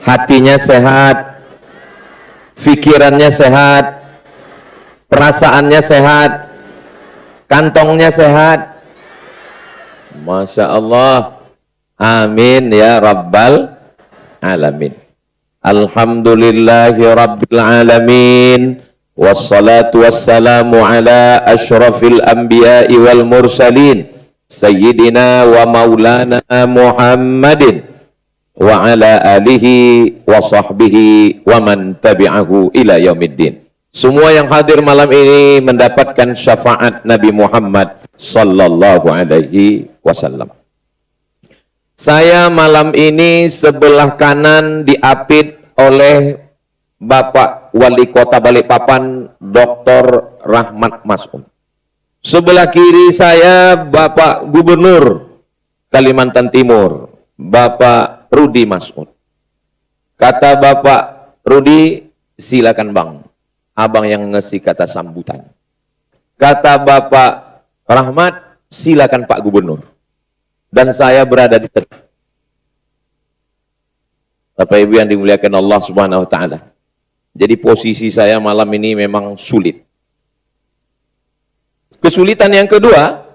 Hatinya sehat? Pikirannya sehat? Perasaannya sehat? Kantongnya sehat? Masya Allah. Amin ya Rabbal Alamin. Alhamdulillahi Rabbil Alamin. Wassalatu wassalamu ala ashrafil anbiya'i wal mursalin Sayyidina wa maulana Muhammadin wa ala alihi wa sahbihi wa man tabi'ahu ila yaumiddin. Semua yang hadir malam ini mendapatkan syafaat Nabi Muhammad sallallahu alaihi wasallam. Saya malam ini sebelah kanan diapit oleh Bapak Wali Kota Balikpapan Dr. Rahmat Mas'ud. Sebelah kiri saya Bapak Gubernur Kalimantan Timur, Bapak Rudi Mas'ud. Kata Bapak Rudi, silakan Bang. Abang yang ngasih kata sambutan. Kata Bapak Rahmat, silakan Pak Gubernur. Dan saya berada di tengah. Bapak Ibu yang dimuliakan Allah Subhanahu wa taala. Jadi posisi saya malam ini memang sulit. Kesulitan yang kedua,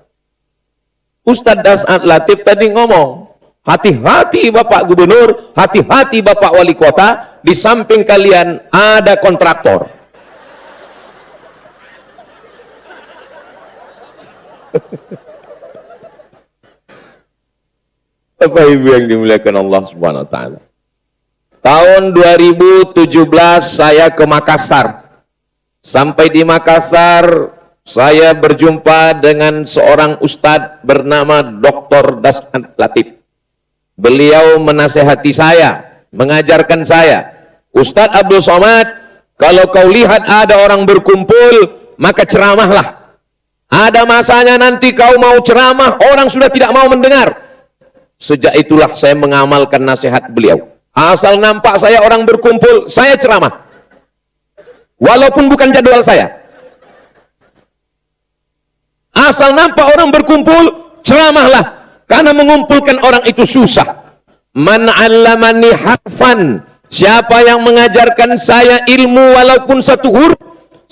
Ustadz Das'ad Latif tadi ngomong, hati-hati Bapak Gubernur, hati-hati Bapak Wali Kota, di samping kalian ada kontraktor. Bapak Ibu yang dimuliakan Allah Subhanahu wa taala. Tahun 2017 saya ke Makassar. Sampai di Makassar saya berjumpa dengan seorang ustadz bernama Dr. Das'ad Latif. Beliau menasehati saya, mengajarkan saya, Ustadz Abdul Somad, kalau kau lihat ada orang berkumpul, maka ceramahlah. Ada masanya nanti kau mau ceramah, orang sudah tidak mau mendengar. Sejak itulah saya mengamalkan nasihat beliau. Asal nampak saya orang berkumpul, saya ceramah. Walaupun bukan jadwal saya. Asal nampak orang berkumpul, ceramahlah. Karena mengumpulkan orang itu susah. Man 'allamani harfan, siapa yang mengajarkan saya ilmu walaupun satu huruf,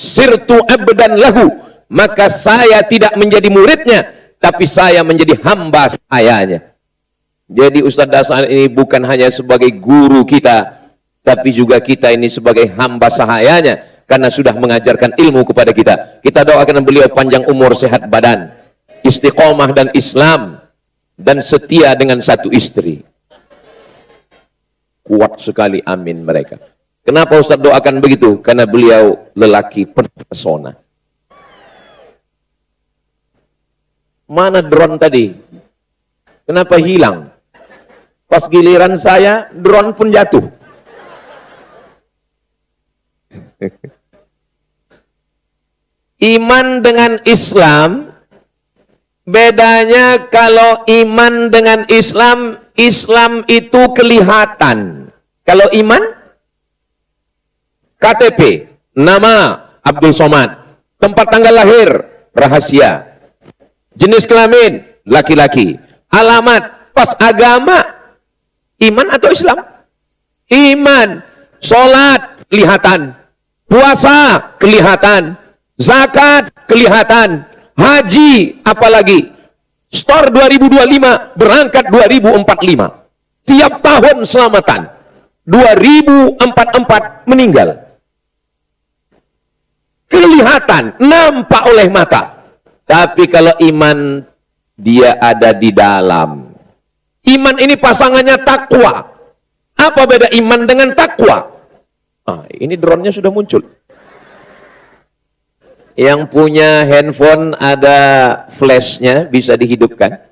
sirtu abdan lahu, maka saya tidak menjadi muridnya, tapi saya menjadi hamba sayanya. Jadi Ustadz Das'ad ini bukan hanya sebagai guru kita, tapi juga kita ini sebagai hamba sahayanya, karena sudah mengajarkan ilmu kepada kita. Kita doakan beliau panjang umur, sehat badan, istiqomah dan Islam, dan setia dengan satu istri. Kuat sekali, amin mereka. Kenapa Ustadz doakan begitu? Karena beliau lelaki penuh pesona. Mana drone tadi? Kenapa hilang? Pas giliran saya, drone pun jatuh. Iman dengan Islam, bedanya kalau iman dengan Islam, Islam itu kelihatan. Kalau iman, KTP, nama Abdul Somad, tempat tanggal lahir, rahasia, jenis kelamin, laki-laki, alamat, pas agama, iman atau Islam? Iman. Sholat kelihatan, puasa kelihatan, zakat kelihatan, haji apalagi. Store 2025, berangkat 2045. Tiap tahun selamatan. 2044 meninggal. Kelihatan, nampak oleh mata. Tapi kalau iman, dia ada di dalam. Iman ini pasangannya takwa. Apa beda iman dengan takwa? Ini drone-nya sudah muncul. Yang punya handphone ada flashnya, bisa dihidupkan.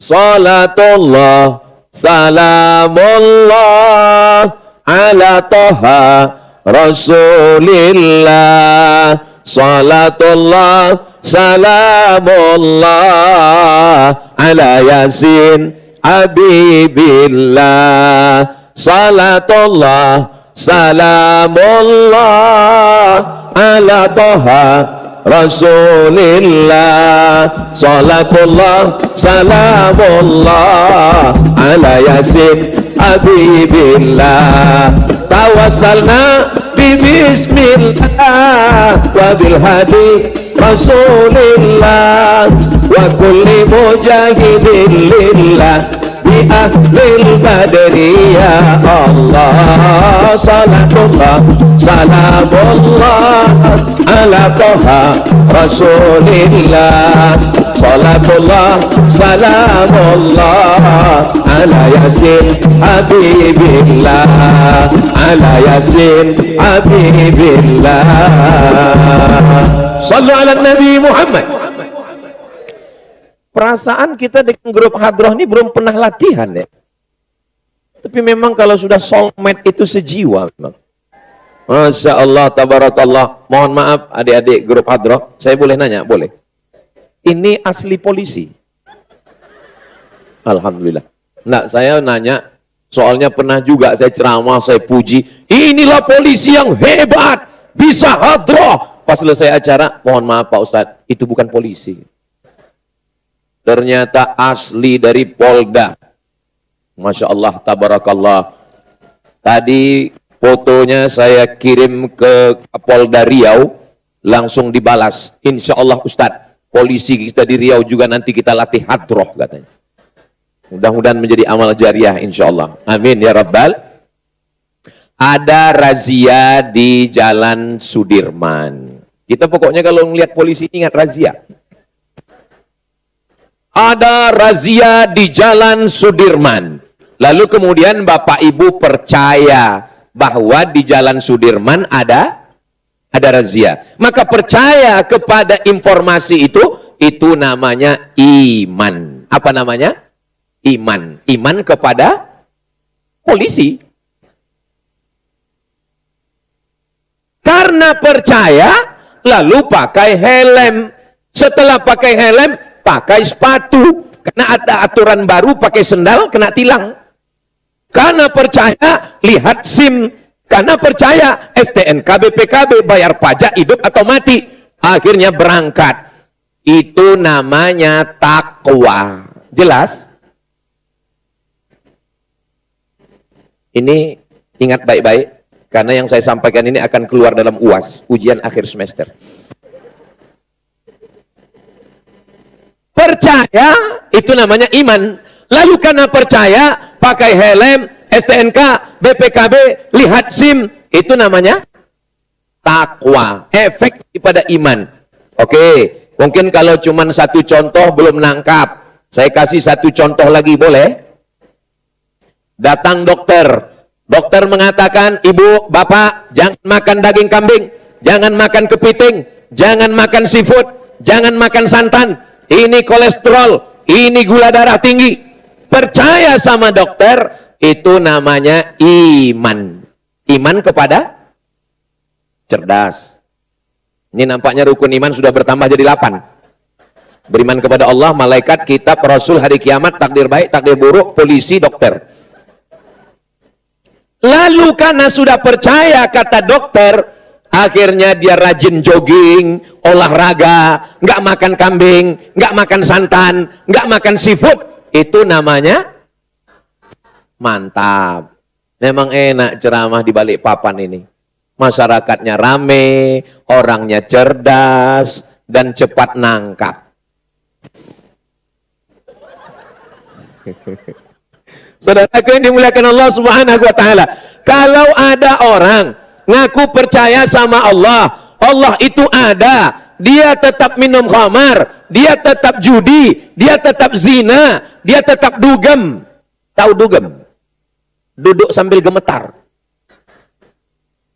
Salatullah, salamullah, ala toha rasulillah. Salatullah, salamullah, ala yasin habibillah. Salatullah, salamullah, ala toha rasulillah. Salatullah, salamullah, ala yasin habibillah. Tawassalna bismillah wa bil hadi rasulillah wa kulli mujahidin lillah bi ahlil badri ya Allah. Salatullah, salamullah, ala toha rasulillah. salatullah salamullah ala yasin habibillah, ala yasin habibillah. Sallu ala Nabi Muhammad. Perasaan kita dengan grup hadroh ini belum pernah latihan ya. Tapi memang kalau sudah soulmate itu sejiwa memang. Masya Allah, tabarakallah. Mohon maaf adik-adik grup hadroh, saya boleh nanya? Boleh. Ini asli polisi? Alhamdulillah. Nah, saya nanya, soalnya pernah juga saya ceramah, saya puji, inilah polisi yang hebat, bisa hadroh. Pas selesai acara, mohon maaf Pak Ustadz, itu bukan polisi. Ternyata asli dari Polda. Masya Allah, tabarakallah. Tadi fotonya saya kirim ke Polda Riau, langsung dibalas. Insya Allah Ustadz, polisi kita di Riau juga nanti kita latih hadroh katanya. Mudah-mudahan menjadi amal jariah insya Allah. Amin ya Rabbal. Ada razia di Jalan Sudirman. Kita pokoknya kalau melihat polisi ingat razia. Ada razia di Jalan Sudirman. Lalu kemudian Bapak Ibu percaya bahwa di Jalan Sudirman ada razia. Maka percaya kepada informasi itu namanya iman. Apa namanya? Iman. Iman kepada polisi. Karena percaya, lalu pakai helm. Setelah pakai helm, pakai sepatu. Karena ada aturan baru, pakai sendal, kena tilang. Karena percaya, lihat SIM. Karena percaya, STNK, BPKB, bayar pajak, hidup atau mati. Akhirnya berangkat. Itu namanya takwa. Jelas? Ini ingat baik-baik. Karena yang saya sampaikan ini akan keluar dalam UAS, ujian akhir semester. Percaya, itu namanya iman. Lalu karena percaya, pakai helm, STNK, BPKB, lihat SIM, itu namanya takwa. Efek daripada iman. Oke, mungkin kalau cuma satu contoh belum nangkap. Saya kasih satu contoh lagi, boleh? Datang dokter. Dokter mengatakan, ibu, bapak, jangan makan daging kambing, jangan makan kepiting, jangan makan seafood, jangan makan santan. Ini kolesterol, ini gula darah tinggi. Percaya sama dokter, itu namanya iman. Iman kepada cerdas. Ini nampaknya rukun iman sudah bertambah jadi 8. Beriman kepada Allah, malaikat, kitab, rasul, hari kiamat, takdir baik, takdir buruk, polisi, dokter. Lalu karena sudah percaya kata dokter, akhirnya dia rajin jogging, olahraga, nggak makan kambing, nggak makan santan, nggak makan seafood. Itu namanya mantap. Memang enak ceramah di balik papan ini. Masyarakatnya rame, orangnya cerdas, dan cepat nangkap. Saudaraku yang dimuliakan Allah Subhanahu wa taala, kalau ada orang ngaku percaya sama Allah, Allah itu ada, dia tetap minum khamar, dia tetap judi, dia tetap zina, dia tetap dugem. Tahu dugem? Duduk sambil gemetar.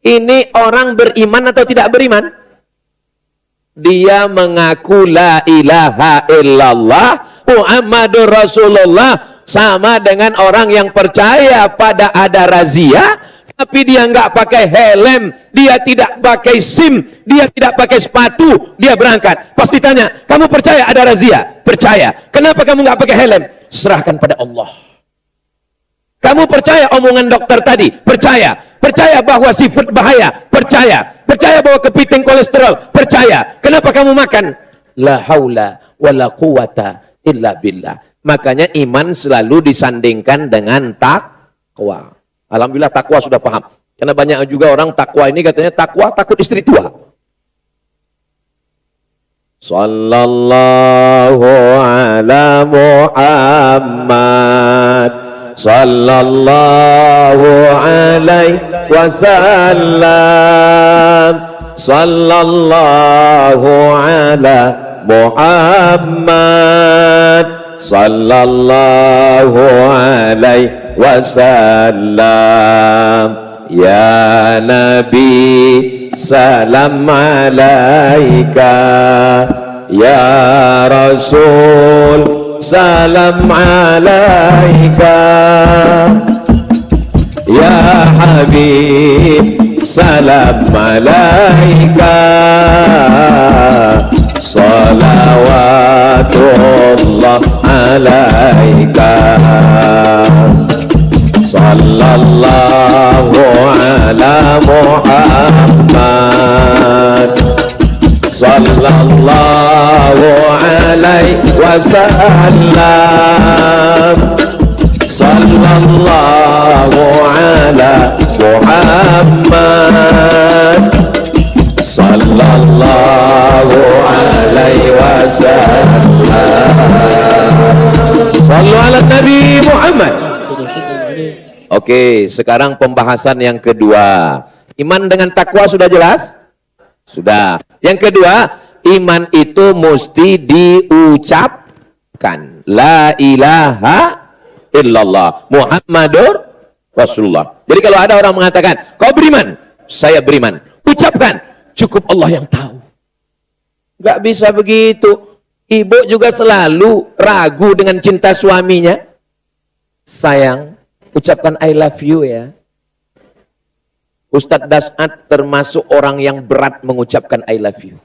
Ini orang beriman atau tidak beriman? Dia mengaku la ilaha illallah Muhammadur Rasulullah, sama dengan orang yang percaya pada ada razia, tapi dia nggak pakai helm, dia tidak pakai SIM, dia tidak pakai sepatu, dia berangkat. Pas ditanya, kamu percaya ada razia? Percaya. Kenapa kamu nggak pakai helm? Serahkan pada Allah. Kamu percaya omongan dokter tadi? Percaya. Percaya bahwa seafood bahaya? Percaya. Percaya bahwa kepiting kolesterol? Percaya. Kenapa kamu makan? La haula wa la quwata illa billah. Makanya iman selalu disandingkan dengan takwa. Alhamdulillah takwa sudah paham. Karena banyak juga orang takwa ini katanya takwa takut istri tua. Sallallahu ala Muhammad, sallallahu alaihi wasallam, sallallahu ala Muhammad sallallahu alaihi wasallam. Ya Nabi salam alaika, ya Rasul salam alaika, ya Habib salam alaika, salawatullah alaika, sallallahu ala Muhammad sallallahu alaihi wasallam, sallallahu ala Muhammad sallallahu alaihi wasallam. Sallu ala Nabi Muhammad. Oke, sekarang pembahasan yang kedua. Iman dengan takwa sudah jelas? Sudah. Yang kedua, iman itu mesti diucapkan. La ilaha illallah Muhammadur Rasulullah. Jadi kalau ada orang mengatakan, kau beriman, saya beriman, ucapkan, cukup Allah yang tahu. Gak bisa begitu. Ibu juga selalu ragu dengan cinta suaminya. Sayang, ucapkan I love you ya. Ustadz Das'ad termasuk orang yang berat mengucapkan I love you.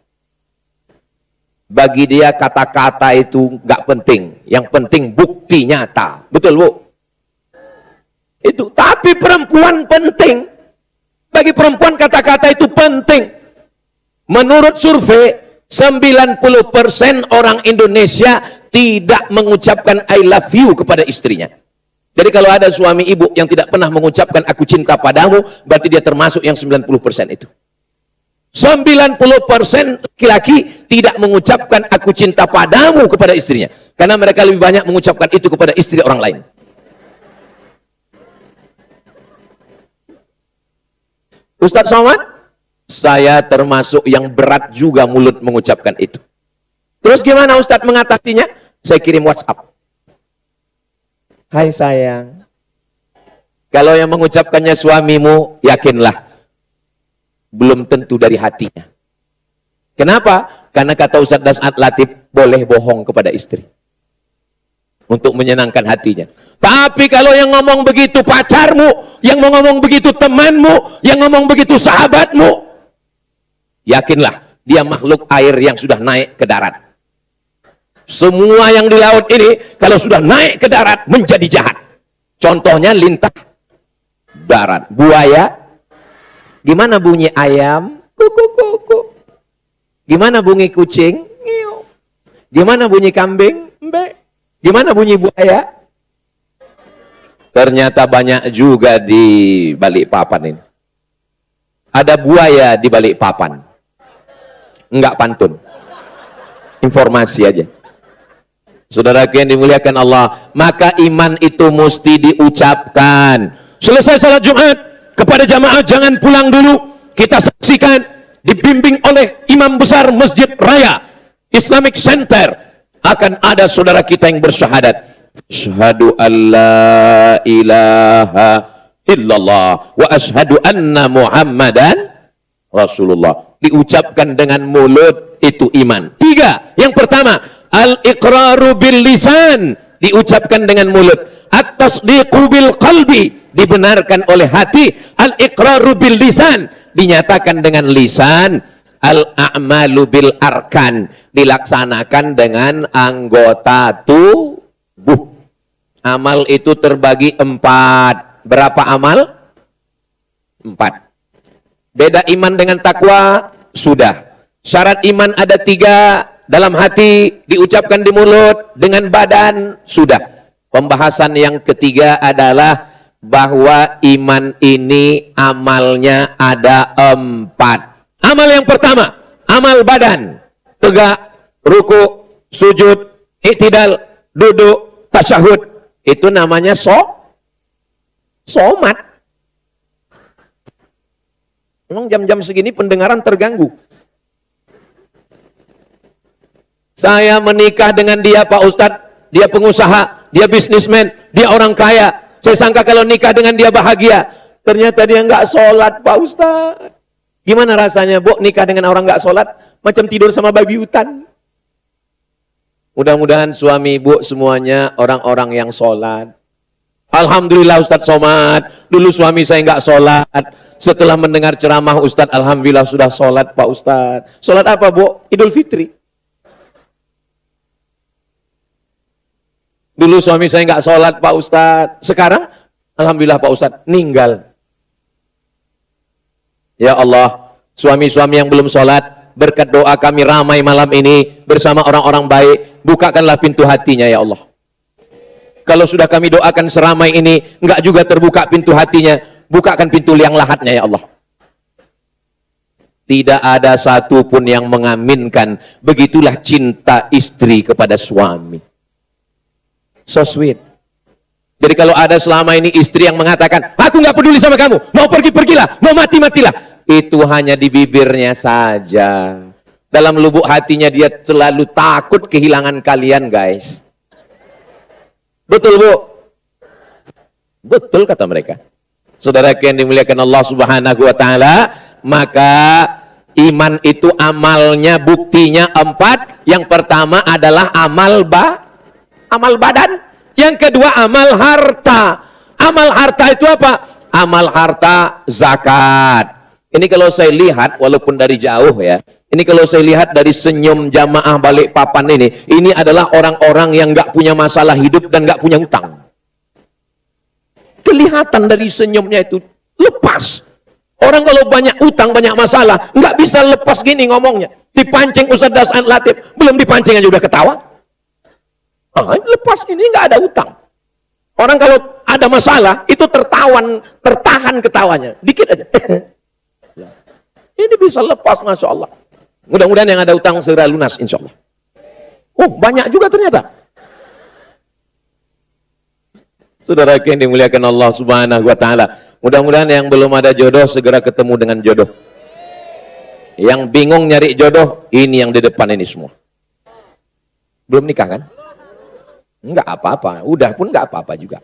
Bagi dia kata-kata itu gak penting. Yang penting bukti nyata. Betul Bu? Itu. Tapi perempuan penting. Bagi perempuan kata-kata itu penting. Menurut survei, 90% orang Indonesia tidak mengucapkan I love you kepada istrinya. Jadi kalau ada suami ibu yang tidak pernah mengucapkan aku cinta padamu, berarti dia termasuk yang 90% itu. 90% laki-laki tidak mengucapkan aku cinta padamu kepada istrinya. Karena mereka lebih banyak mengucapkan itu kepada istri orang lain. Ustadz Somad, saya termasuk yang berat juga mulut mengucapkan itu. Terus gimana Ustadz mengatasinya? Saya kirim WhatsApp. Hai sayang, kalau yang mengucapkannya suamimu, yakinlah, belum tentu dari hatinya. Kenapa? Karena kata Ustadz Das'ad Latif, boleh bohong kepada istri. Untuk menyenangkan hatinya. Tapi kalau yang ngomong begitu pacarmu, yang mau ngomong begitu temanmu, yang ngomong begitu sahabatmu, yakinlah, dia makhluk air yang sudah naik ke darat. Semua yang di laut ini, kalau sudah naik ke darat, menjadi jahat. Contohnya lintah darat. Buaya, gimana bunyi ayam? Kuku, kuku. Gimana bunyi kucing? Ngiu. Gimana bunyi kambing? Mbe. Gimana bunyi buaya? Ternyata banyak juga di Balikpapan ini. Ada buaya di Balikpapan. Enggak pantun. Informasi aja. Saudaraku yang dimuliakan Allah, maka iman itu mesti diucapkan. Selesai salat Jumat, kepada jamaah jangan pulang dulu. Kita saksikan, dibimbing oleh imam besar Masjid Raya Islamic Center, akan ada saudara kita yang bersyahadat. Asyhadu an la ilaha illallah wa asyhadu anna Muhammadan Rasulullah. Diucapkan dengan mulut, itu iman. 3, yang pertama, al-iqraru bil lisan, diucapkan dengan mulut. At-tasdiqu bil qalbi, dibenarkan oleh hati. Al-iqraru bil lisan, dinyatakan dengan lisan. Al-a'malu bil arkan, dilaksanakan dengan anggota tubuh. Amal itu terbagi 4. Berapa amal? 4. Beda iman dengan takwa? Sudah. Syarat iman ada 3. Dalam hati, diucapkan di mulut, dengan badan, sudah. Pembahasan yang ketiga adalah bahwa iman ini amalnya ada 4. Amal yang pertama, amal badan. Tegak, ruku, sujud, i'tidal, duduk, tasyahud. Itu namanya somat. Memang jam-jam segini pendengaran terganggu. Saya menikah dengan dia Pak Ustadz, dia pengusaha, dia bisnismen, dia orang kaya. Saya sangka kalau nikah dengan dia bahagia. Ternyata dia nggak sholat Pak Ustadz. Gimana rasanya Bu nikah dengan orang nggak sholat? Macam tidur sama babi hutan. Mudah-mudahan suami ibu semuanya orang-orang yang sholat. Alhamdulillah Ustadz Somad, dulu suami saya nggak sholat. Setelah mendengar ceramah Ustadz, Alhamdulillah sudah sholat Pak Ustadz. Sholat apa Bu? Idul Fitri. Dulu suami saya nggak sholat Pak Ustadz. Sekarang, Alhamdulillah Pak Ustadz, ninggal. Ya Allah, suami-suami yang belum sholat, berkat doa kami ramai malam ini bersama orang-orang baik, bukakanlah pintu hatinya ya Allah. Kalau sudah kami doakan seramai ini, enggak juga terbuka pintu hatinya, bukakan pintu liang lahatnya ya Allah. Tidak ada satu pun yang mengaminkan, begitulah cinta istri kepada suami. So sweet. Jadi kalau ada selama ini istri yang mengatakan, aku nggak peduli sama kamu, mau pergi-pergilah, mau mati-matilah. Itu hanya di bibirnya saja. Dalam lubuk hatinya dia selalu takut kehilangan kalian guys. Betul Bu? Betul kata mereka. Saudara yang dimuliakan Allah Subhanahu wa Ta'ala, maka iman itu amalnya buktinya 4. Yang pertama adalah amal badan. Yang kedua amal harta. Amal harta itu apa? Amal harta zakat. Ini kalau saya lihat walaupun dari jauh ya. Ini kalau saya lihat dari senyum jamaah Balikpapan ini adalah orang-orang yang nggak punya masalah hidup dan nggak punya utang. Kelihatan dari senyumnya itu lepas. Orang kalau banyak utang, banyak masalah, nggak bisa lepas gini ngomongnya. Dipancing Ustaz Dasan Latif, belum dipancing aja udah ketawa. Lepas ini nggak ada utang. Orang kalau ada masalah itu tertahan ketawanya, dikit aja. Ini bisa lepas, masya Allah. Mudah-mudahan yang ada utang segera lunas, insya Allah. Oh, banyak juga ternyata. Saudara yang dimuliakan Allah Subhanahu wa Ta'ala, mudah-mudahan yang belum ada jodoh segera ketemu dengan jodoh. Yang bingung nyari jodoh, ini yang di depan ini semua. Belum nikah kan? Enggak apa-apa, udah pun enggak apa-apa juga.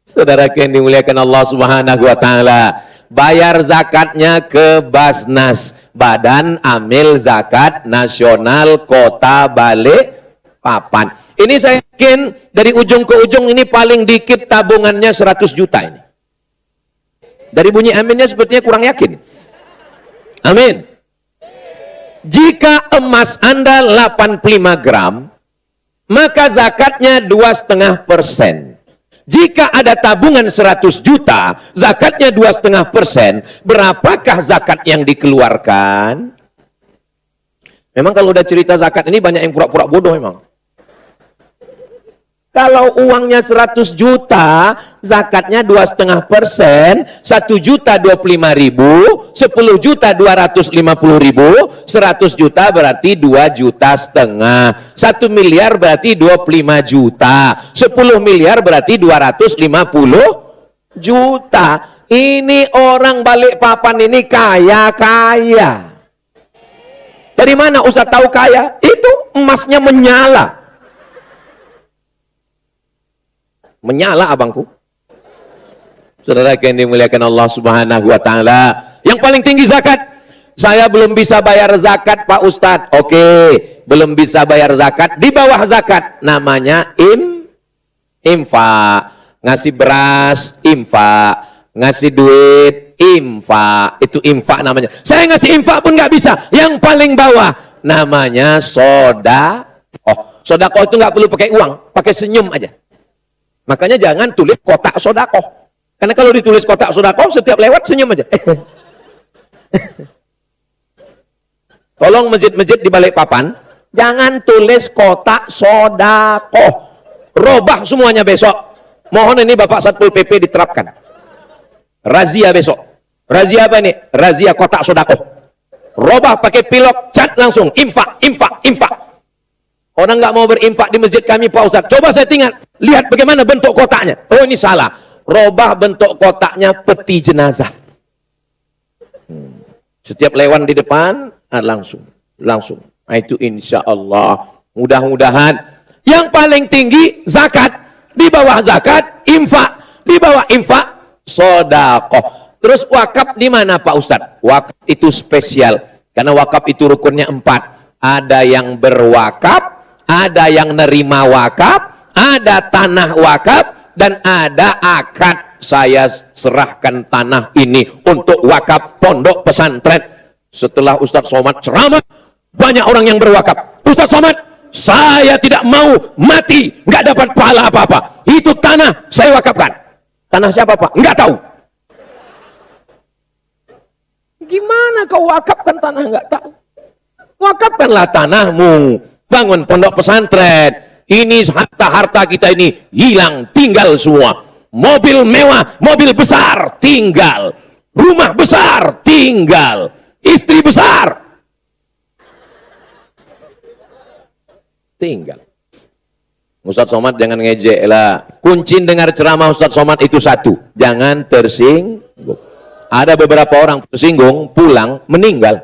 Saudara yang dimuliakan Allah Subhanahu wa Ta'ala, bayar zakatnya ke Basnas, Badan Amil Zakat Nasional Kota Balikpapan. Ini saya yakin dari ujung ke ujung ini paling dikit tabungannya 100 juta ini. Dari bunyi aminnya sepertinya kurang yakin. Amin. Jika emas Anda 85 gram, maka zakatnya 2,5%. Jika ada tabungan 100 juta, zakatnya 2,5%, berapakah zakat yang dikeluarkan? Memang kalau udah cerita zakat ini banyak yang pura-pura bodoh memang. Kalau uangnya 100 juta, zakatnya 2,5%, 1.025.000, 10.250.000, 100 juta berarti 2,5 juta. 1 miliar berarti 25 juta. 10 miliar berarti 250 juta. Ini orang Balikpapan ini kaya-kaya. Dari mana Ustaz tahu kaya? Itu emasnya menyala. Menyala abangku. Saudara yang dimuliakan Allah Subhanahu wa Ta'ala, yang paling tinggi zakat. Saya belum bisa bayar zakat Pak Ustadz. Oke, belum bisa bayar zakat. Di bawah zakat namanya infak. Ngasih beras infak, ngasih duit infak. Itu infak namanya. Saya ngasih infak pun nggak bisa. Yang paling bawah namanya sodakoh. Sodakoh itu nggak perlu pakai uang, pakai senyum aja. Makanya jangan tulis kotak sodakoh. Karena kalau ditulis kotak sodakoh, setiap lewat senyum aja. Tolong masjid-masjid di Balikpapan, jangan tulis kotak sodakoh. Robah semuanya besok. Mohon ini Bapak Satpol PP diterapkan. Razia besok. Razia apa ini? Razia kotak sodakoh. Robah pakai pilok, cat langsung. Infak, infak, infak. Orang nggak mau berinfak di masjid kami Pak Ustadz. Coba saya tinggal, lihat bagaimana bentuk kotaknya. Oh ini salah. Robah bentuk kotaknya peti jenazah. Setiap lewat di depan, langsung. Nah, itu insya Allah. Mudah-mudahan yang paling tinggi zakat, di bawah zakat infak, di bawah infak sedekah. Terus wakaf di mana Pak Ustadz? Wakaf itu spesial karena wakaf itu rukunnya 4. Ada yang berwakaf, ada yang nerima wakaf, ada tanah wakaf, dan ada akad. Saya serahkan tanah ini untuk wakaf pondok pesantren. Setelah Ustadz Somad ceramah, banyak orang yang berwakaf. Ustadz Somad, saya tidak mau mati, nggak dapat pahala apa-apa. Itu tanah saya wakafkan. Tanah siapa Pak? Nggak tahu. Gimana kau wakafkan tanah nggak tahu? Wakafkanlah tanahmu, bangun pondok pesantren. Ini harta-harta kita ini hilang, tinggal semua. Mobil mewah, mobil besar, tinggal. Rumah besar, tinggal. Istri besar, tinggal. Ustadz Somad jangan ngejek lah. Kunci dengar ceramah Ustadz Somad itu satu, jangan tersinggung. Ada beberapa orang tersinggung, pulang, meninggal.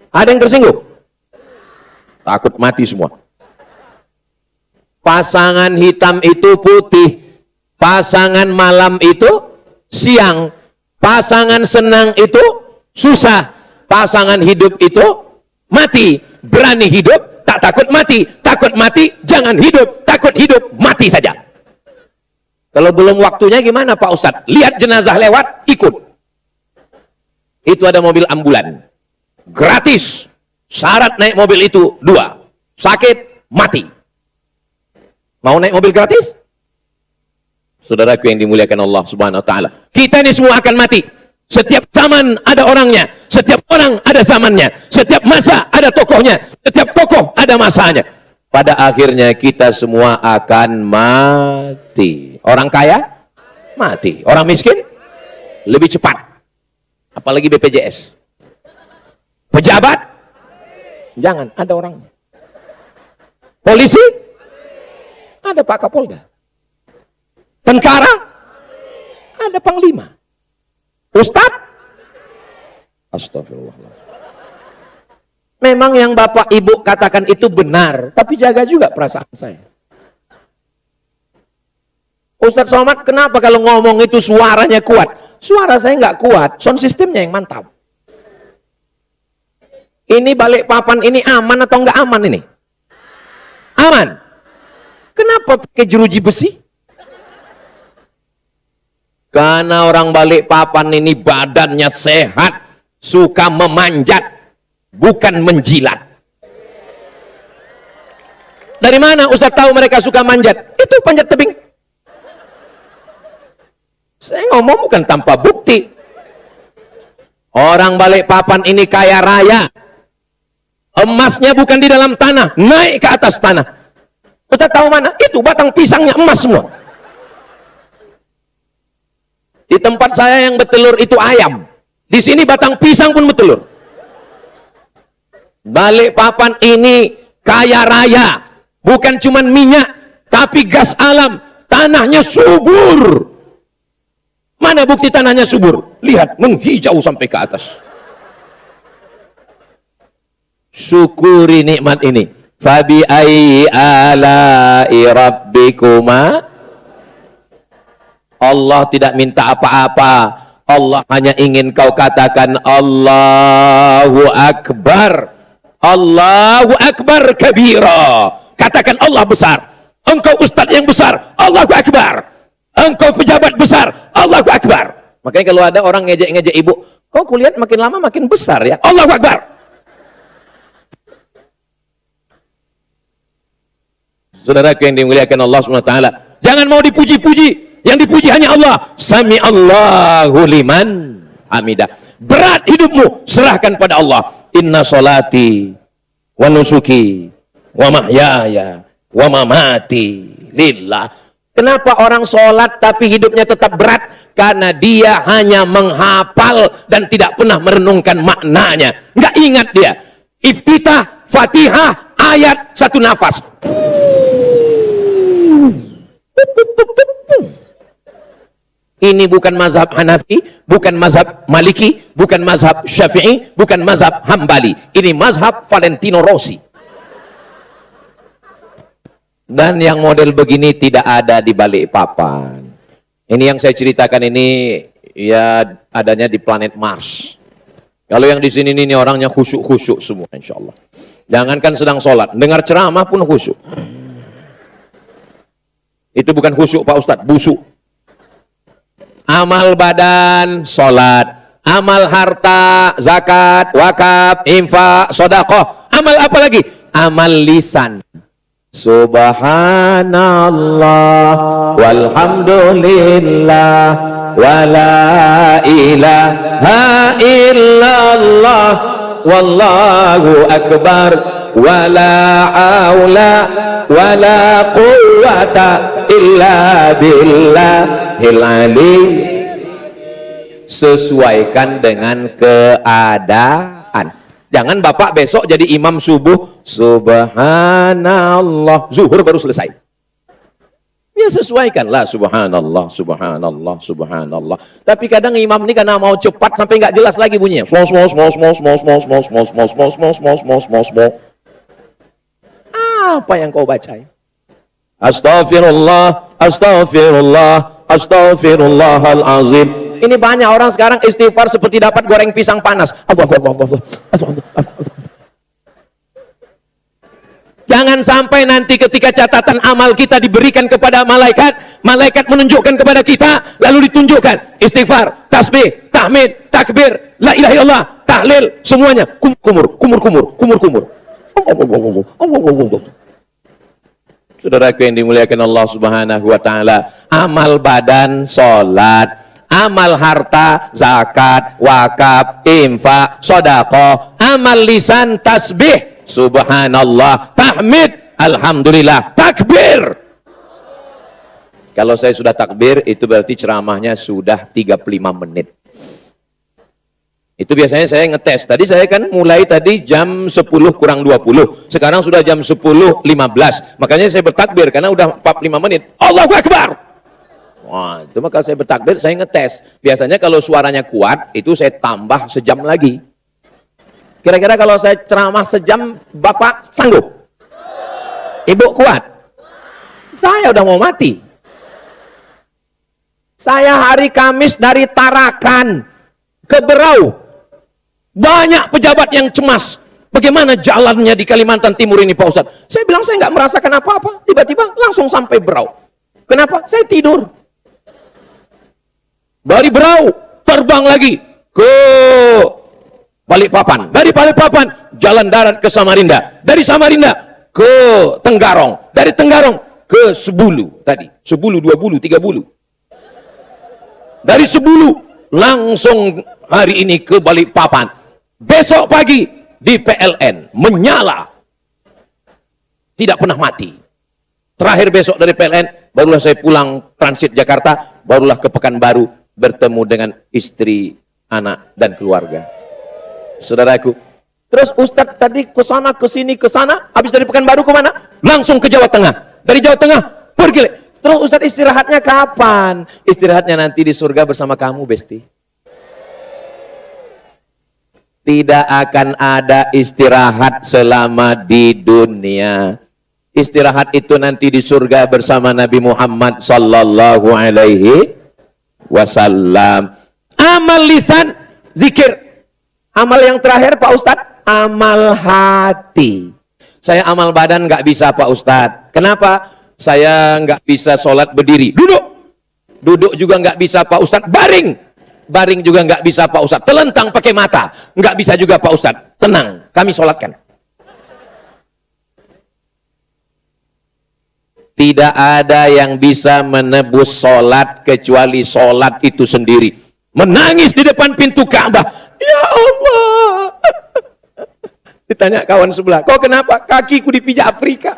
Ada yang tersinggung? Takut mati semua. Pasangan hitam itu putih, pasangan malam itu siang, pasangan senang itu susah, pasangan hidup itu mati. Berani hidup, tak takut mati, jangan hidup, takut hidup, mati saja. Kalau belum waktunya gimana Pak Ustadz? Lihat jenazah lewat, ikut. Itu ada mobil ambulan. Gratis. Syarat naik mobil itu 2. Sakit, mati. Mau naik mobil gratis? Saudaraku yang dimuliakan Allah Subhanahu wa taala. Kita ini semua akan mati. Setiap zaman ada orangnya, setiap orang ada zamannya, setiap masa ada tokohnya, setiap tokoh ada masanya. Pada akhirnya kita semua akan mati. Orang kaya mati, orang miskin lebih cepat. Apalagi BPJS. Pejabat jangan, ada orang. Polisi ada Pak Kapolda. Tentara ada Panglima. Ustadz, astagfirullah. Memang yang Bapak Ibu katakan itu benar, tapi jaga juga perasaan saya. Ustadz Somad, kenapa kalau ngomong itu suaranya kuat? Suara saya nggak kuat, sound systemnya yang mantap. Ini Balikpapan ini aman atau nggak aman ini? Aman. Kenapa pakai jeruji besi? Karena orang Balikpapan ini badannya sehat, suka memanjat, bukan menjilat. Dari mana Ustaz tahu mereka suka manjat? Itu panjat tebing. Saya ngomong bukan tanpa bukti. Orang Balikpapan ini kaya raya. Emasnya bukan di dalam tanah, naik ke atas tanah. Ustaz tahu mana? Itu batang pisangnya emas semua. Di tempat saya yang bertelur itu ayam. Di sini batang pisang pun bertelur. Balikpapan ini kaya raya. Bukan cuma minyak, tapi gas alam. Tanahnya subur. Mana bukti tanahnya subur? Lihat, menghijau sampai ke atas. Syukuri nikmat ini. Fabi ayyi ala'i rabbikuma. Allah tidak minta apa-apa. Allah hanya ingin kau katakan Allahu Akbar. Allahu Akbar kabira. Katakan Allah besar. Engkau ustadz yang besar, Allahu Akbar. Engkau pejabat besar, Allahu Akbar. Makanya kalau ada orang ngejek-ngejek ibu, kok kulihat makin lama makin besar ya, Allahu Akbar. Saudaraku yang dimuliakan Allah SWT, jangan mau dipuji-puji, yang dipuji hanya Allah. Sami Allahu liman hamidah. Berat hidupmu, serahkan pada Allah. Inna solati wa nusuki wa mahyaya wa mamati lillah. Kenapa orang sholat tapi hidupnya tetap berat? Karena dia hanya menghafal dan tidak pernah merenungkan maknanya. Nggak ingat dia. Iftitah, Fatihah, ayat satu nafas. Ini bukan mazhab Hanafi, bukan mazhab Maliki, bukan mazhab Syafi'i, bukan mazhab Hambali. Ini mazhab Valentino Rossi. Dan yang model begini tidak ada di Balikpapan. Ini yang saya ceritakan ini ya adanya di planet Mars. Kalau yang di sini ini orangnya khusyuk-khusyuk semua insya Allah. Jangankan sedang sholat, dengar ceramah pun khusyuk. Itu bukan khusyuk Pak Ustadz, busuk. Amal badan, sholat. Amal harta, zakat, wakaf, infak, sedekah. Amal apa lagi? Amal lisan. Subhanallah, walhamdulillah, wala ilaha illallah, wallahu akbar, wala haula, wala quwwata illa billahil ali. Sesuaikan dengan keadaan. Jangan Bapak besok jadi imam subuh, subhanallah, zuhur baru selesai. Ya sesuaikanlah, subhanallah, subhanallah, subhanallah. Tapi kadang imam ini karena mau cepat sampai nggak jelas lagi bunyinya. Apa yang kau baca? Astaghfirullah, astaghfirullah, astaghfirullahalazim. Ini banyak orang sekarang istighfar seperti dapat goreng pisang panas. Jangan sampai nanti ketika catatan amal kita diberikan kepada malaikat, malaikat menunjukkan kepada kita, lalu ditunjukkan istighfar, tasbih, tahmid, takbir, la ilaha illallah, tahlil, semuanya kumur. Saudaraku yang dimuliakan Allah Subhanahu wa taala, amal badan salat, amal harta, zakat, wakaf, infak, sedekah, amal lisan, tasbih, subhanallah, tahmid, alhamdulillah, takbir. Kalau saya sudah takbir, itu berarti ceramahnya sudah 35 menit. Itu biasanya saya ngetes. Tadi saya kan mulai tadi jam 10 kurang 20. Sekarang sudah jam 10.15. Makanya saya bertakbir, karena udah 45 menit. Allahu Akbar. Wah, itu maka saya bertakbir, saya ngetes. Biasanya kalau suaranya kuat, itu saya tambah sejam lagi. Kira-kira kalau saya ceramah sejam, Bapak sanggup? Ibu kuat? Saya udah mau mati. Saya hari Kamis dari Tarakan ke Berau. Banyak pejabat yang cemas. Bagaimana jalannya di Kalimantan Timur ini Pak Ustadz? Saya bilang saya nggak merasakan apa-apa. Tiba-tiba langsung sampai Berau. Kenapa? Saya tidur. Dari Berau terbang lagi ke Balikpapan. Dari Balikpapan jalan darat ke Samarinda. Dari Samarinda ke Tenggarong. Dari Tenggarong ke Sebulu tadi. Sebulu, 2 bulu, 3 bulu. Dari Sebulu langsung hari ini ke Balikpapan. Besok pagi di PLN menyala. Tidak pernah mati. Terakhir besok dari PLN barulah saya pulang transit Jakarta, barulah ke Pekanbaru bertemu dengan istri, anak, dan keluarga. Saudaraku, terus Ustadz tadi ke sana, ke sini, ke sana, habis dari Pekanbaru ke mana? Langsung ke Jawa Tengah. Dari Jawa Tengah, pergi. Terus Ustadz istirahatnya kapan? Istirahatnya nanti di surga bersama kamu, Besti. Tidak akan ada istirahat selama di dunia. Istirahat itu nanti di surga bersama Nabi Muhammad sallallahu alaihi wasallam. Amal lisan, zikir. Amal yang terakhir Pak Ustadz, amal hati. Saya amal badan nggak bisa Pak Ustadz. Kenapa? Saya nggak bisa sholat berdiri. Duduk juga nggak bisa Pak Ustadz. Baring juga nggak bisa Pak Ustadz. Telentang pakai mata nggak bisa juga Pak Ustadz. Tenang, kami sholatkan. Tidak ada yang bisa menebus sholat kecuali sholat itu sendiri. Menangis di depan pintu Ka'bah. Ya Allah. Ditanya kawan sebelah, kok kenapa? Kakiku dipijak Afrika.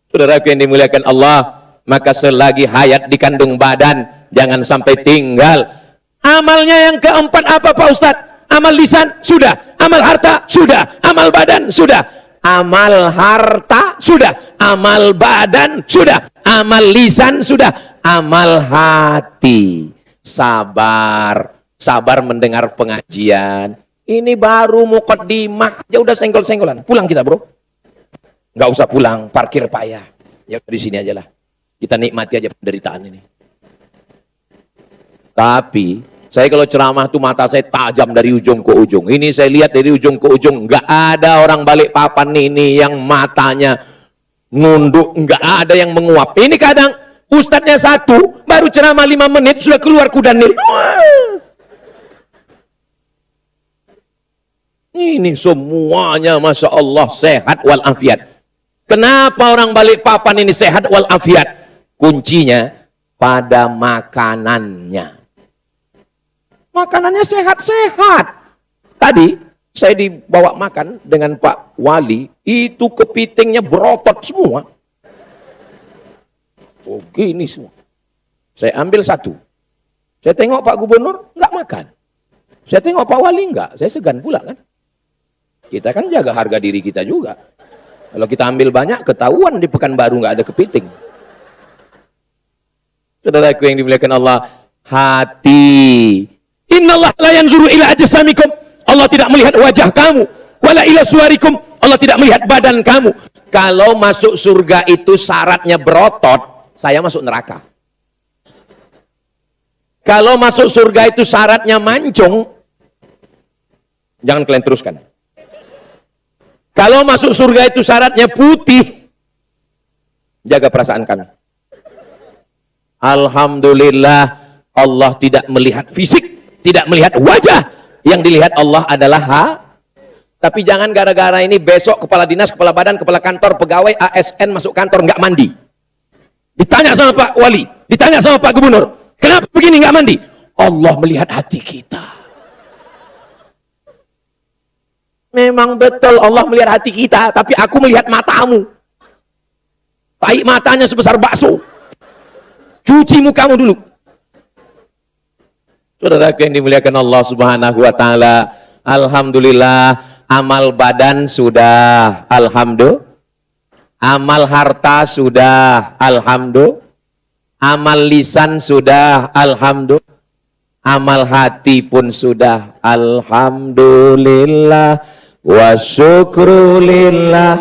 Saudaraku yang dimuliakan Allah, maka selagi hayat di kandung badan, jangan sampai tinggal. Amalnya yang keempat apa Pak Ustadz? Amal lisan sudah, amal harta sudah, amal badan sudah. amal harta sudah, amal badan sudah, amal lisan sudah, amal hati. Sabar, sabar mendengar pengajian. Ini baru muqaddimah aja udah senggol-senggolan. Pulang kita, bro. Nggak usah pulang, parkir payah. Ya di sini aja lah. Kita nikmati aja penderitaan ini. Tapi saya kalau ceramah tuh mata saya tajam dari ujung ke ujung. Ini saya lihat dari ujung ke ujung. Nggak ada orang Balikpapan ini yang matanya nunduk. Nggak ada yang menguap. Ini kadang ustadznya satu, baru ceramah 5 menit sudah keluar kudanil. Ini semuanya Masya Allah sehat walafiat. Kenapa orang Balikpapan ini sehat walafiat? Kuncinya pada makanannya. Makanannya sehat-sehat. Tadi saya dibawa makan dengan Pak Wali, itu kepitingnya berotot semua. Oh gini semua. Saya ambil satu. Saya tengok Pak Gubernur, nggak makan. Saya tengok Pak Wali, nggak. Saya segan pula kan. Kita kan jaga harga diri kita juga. Kalau kita ambil banyak, ketahuan di Pekanbaru nggak ada kepiting. Saudaraku yang dimuliakan Allah, hati. Innallaha la yanzuru ila ajsamikum. Allah tidak melihat wajah kamu. Wala ila suwarikum. Allah tidak melihat badan kamu. Kalau masuk surga itu syaratnya berotot, saya masuk neraka. Kalau masuk surga itu syaratnya mancung, jangan kalian teruskan. Kalau masuk surga itu syaratnya putih, jaga perasaan kami. Alhamdulillah Allah tidak melihat fisik, tidak melihat wajah. Yang dilihat Allah adalah Tapi jangan gara-gara ini besok kepala dinas, kepala badan, kepala kantor, pegawai, ASN masuk kantor nggak mandi. Ditanya sama Pak Wali, ditanya sama Pak Gubernur, kenapa begini nggak mandi? Allah melihat hati kita. Memang betul Allah melihat hati kita, tapi aku melihat matamu. Tai matanya sebesar bakso. Cuci mukamu dulu. Saudara yang dimuliakan Allah Subhanahu wa taala, alhamdulillah amal badan sudah, alhamdulillah. Amal harta sudah, alhamdulillah. Amal lisan sudah, alhamdulillah. Amal hati pun sudah, alhamdulillah. Wa syukrulillah.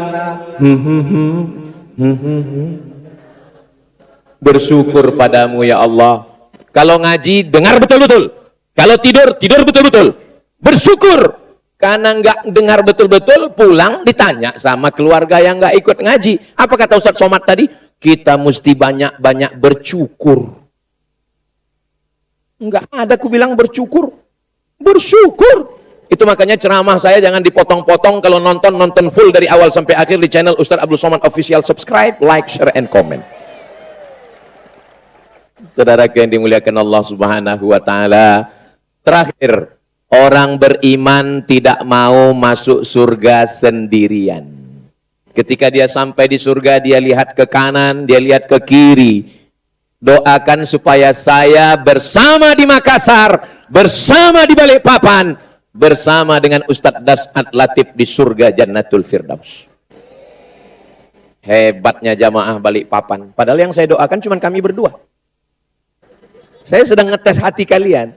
Bersyukur padamu ya Allah. Kalau ngaji dengar betul-betul, kalau tidur tidur betul-betul. Bersyukur karena nggak dengar betul-betul, pulang ditanya sama keluarga yang nggak ikut ngaji. Apa kata Ustadz Somad tadi? Kita mesti banyak-banyak bersyukur. Nggak ada aku bilang bersyukur, bersyukur. Itu makanya ceramah saya jangan dipotong-potong. Kalau nonton full dari awal sampai akhir di channel Ustadz Abdul Somad Official. Subscribe, like, share, and comment. Saudaraku yang dimuliakan Allah Subhanahu wa taala, terakhir, orang beriman tidak mau masuk surga sendirian. Ketika dia sampai di surga, dia lihat ke kanan, dia lihat ke kiri. Doakan supaya saya bersama di Makassar, bersama di Balikpapan, bersama dengan Ustadz Das'ad Latif di surga Jannatul Firdaus. Hebatnya jamaah Balikpapan. Padahal yang saya doakan cuma kami berdua. Saya sedang ngetes hati kalian.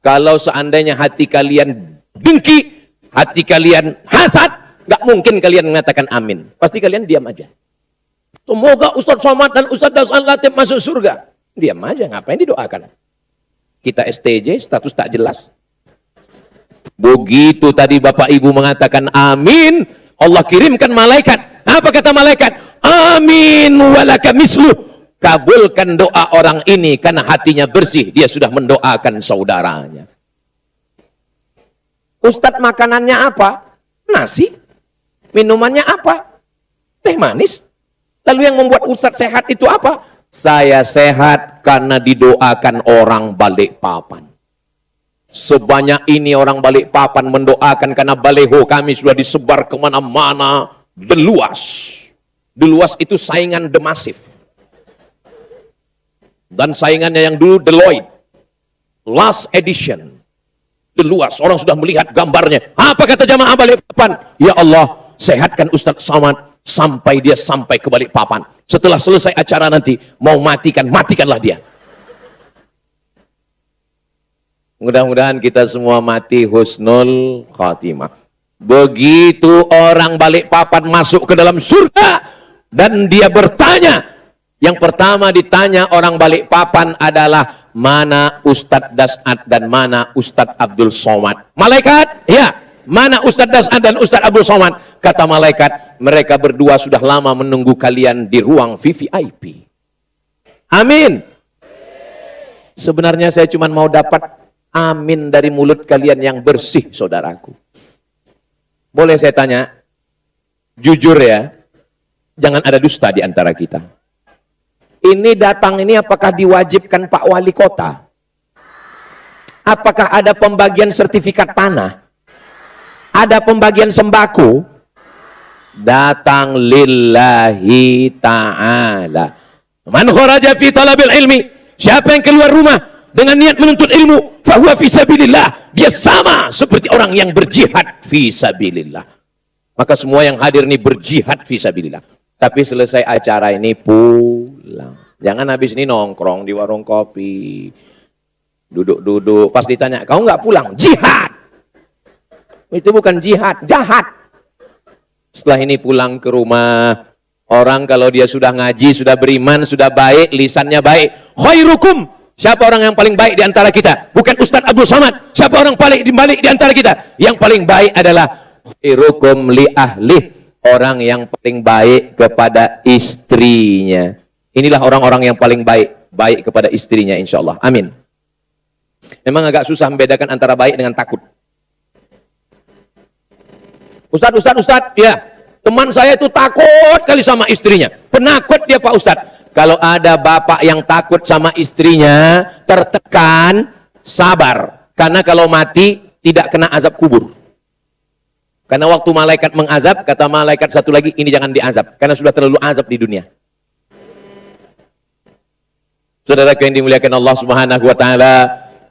Kalau seandainya hati kalian dengki, hati kalian hasad, nggak mungkin kalian mengatakan amin. Pasti kalian diam aja. Semoga Ustadz Somad dan Ustadz Das'ad Latif masuk surga. Diam aja, ngapain didoakan? Kita STJ, status tak jelas. Begitu tadi Bapak Ibu mengatakan amin, Allah kirimkan malaikat. Apa kata malaikat? Amin walaka misluh. Kabulkan doa orang ini karena hatinya bersih, dia sudah mendoakan saudaranya. Ustadz makanannya apa? Nasi. Minumannya apa? Teh manis. Lalu yang membuat Ustadz sehat itu apa? Saya sehat karena didoakan orang Balikpapan. Sebanyak ini orang Balikpapan mendoakan karena baleho kami sudah disebar kemana-mana. Deluas. Deluas itu saingan The Massive. Dan saingannya yang dulu Deloitte. Last edition. Deluas. Orang sudah melihat gambarnya. Apa kata jamaah Balikpapan? Ya Allah, sehatkan Ustadz Somad sampai dia sampai ke Balikpapan. Setelah selesai acara nanti, mau matikanlah dia. Mudah-mudahan kita semua mati husnul khatimah. Begitu orang Balikpapan masuk ke dalam surga dan dia bertanya, yang pertama ditanya orang Balikpapan adalah mana Ustadz Das'ad dan mana Ustadz Abdul Somad. Malaikat, ya, mana Ustadz Das'ad dan Ustadz Abdul Somad? Kata malaikat, mereka berdua sudah lama menunggu kalian di ruang VVIP. Amin. Sebenarnya saya cuma mau dapat amin dari mulut kalian yang bersih, saudaraku. Boleh saya tanya, jujur ya, jangan ada dusta di antara kita. Ini datang ini apakah diwajibkan Pak Wali Kota? Apakah ada pembagian sertifikat tanah? Ada pembagian sembako? Datang lillahi ta'ala. Man kharaja fi talabil ilmi, siapa yang keluar rumah dengan niat menuntut ilmu, fahuwa fi sabilillah, dia sama seperti orang yang berjihad fi sabilillah. Maka semua yang hadir ini berjihad fi sabilillah. Tapi selesai acara ini pulang. Jangan habis ini nongkrong di warung kopi, duduk-duduk, pas ditanya, kau nggak pulang? Jihad! Itu bukan jihad, jahat. Setelah ini pulang ke rumah, orang kalau dia sudah ngaji, sudah beriman, sudah baik, lisannya baik, khairukum, siapa orang yang paling baik di antara kita? Bukan Ustadz Abdul Somad. Siapa orang paling baik di antara kita? Yang paling baik adalah khairukum li ahlih, orang yang paling baik kepada istrinya. Inilah orang-orang yang paling baik kepada istrinya, insya Allah. Amin. Memang agak susah membedakan antara baik dengan takut. Ustadz, ya, teman saya itu takut kali sama istrinya. Penakut dia Pak Ustadz. Kalau ada bapak yang takut sama istrinya, tertekan, sabar. Karena kalau mati, tidak kena azab kubur. Karena waktu malaikat mengazab, kata malaikat satu lagi, ini jangan diazab. Karena sudah terlalu azab di dunia. Saudara yang dimuliakan Allah Subhanahu wa Ta'ala,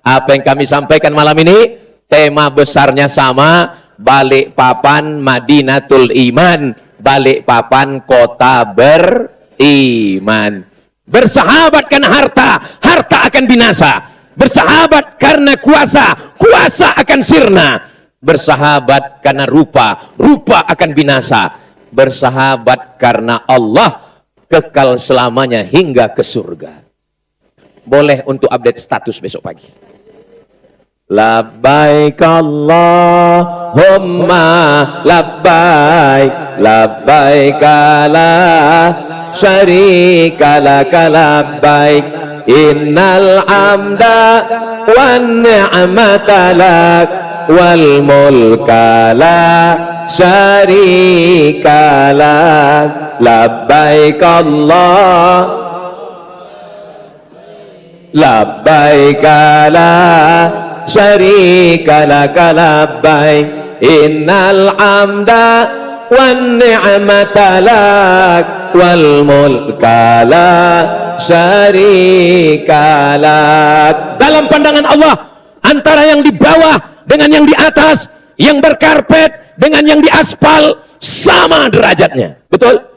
apa yang kami sampaikan malam ini, tema besarnya sama, Balikpapan Madinatul Iman, Balikpapan kota beriman. Bersahabat karena harta, harta akan binasa. Bersahabat karena kuasa, kuasa akan sirna. Bersahabat karena rupa, rupa akan binasa. Bersahabat karena Allah, kekal selamanya hingga ke surga. Boleh untuk update status besok pagi. Labbaik Allahumma labbaik, labbaik la syarika laka labbaik, innal hamda wan ni'mata lak wal mulka la syarika lak, labbaik Allah labbaik la syarika laka labbaik, innal hamda wan ni'mata lak wal mulka la syarika lak. Dalam pandangan Allah, antara yang di bawah dengan yang di atas, yang berkarpet dengan yang di aspal, sama derajatnya. Betul?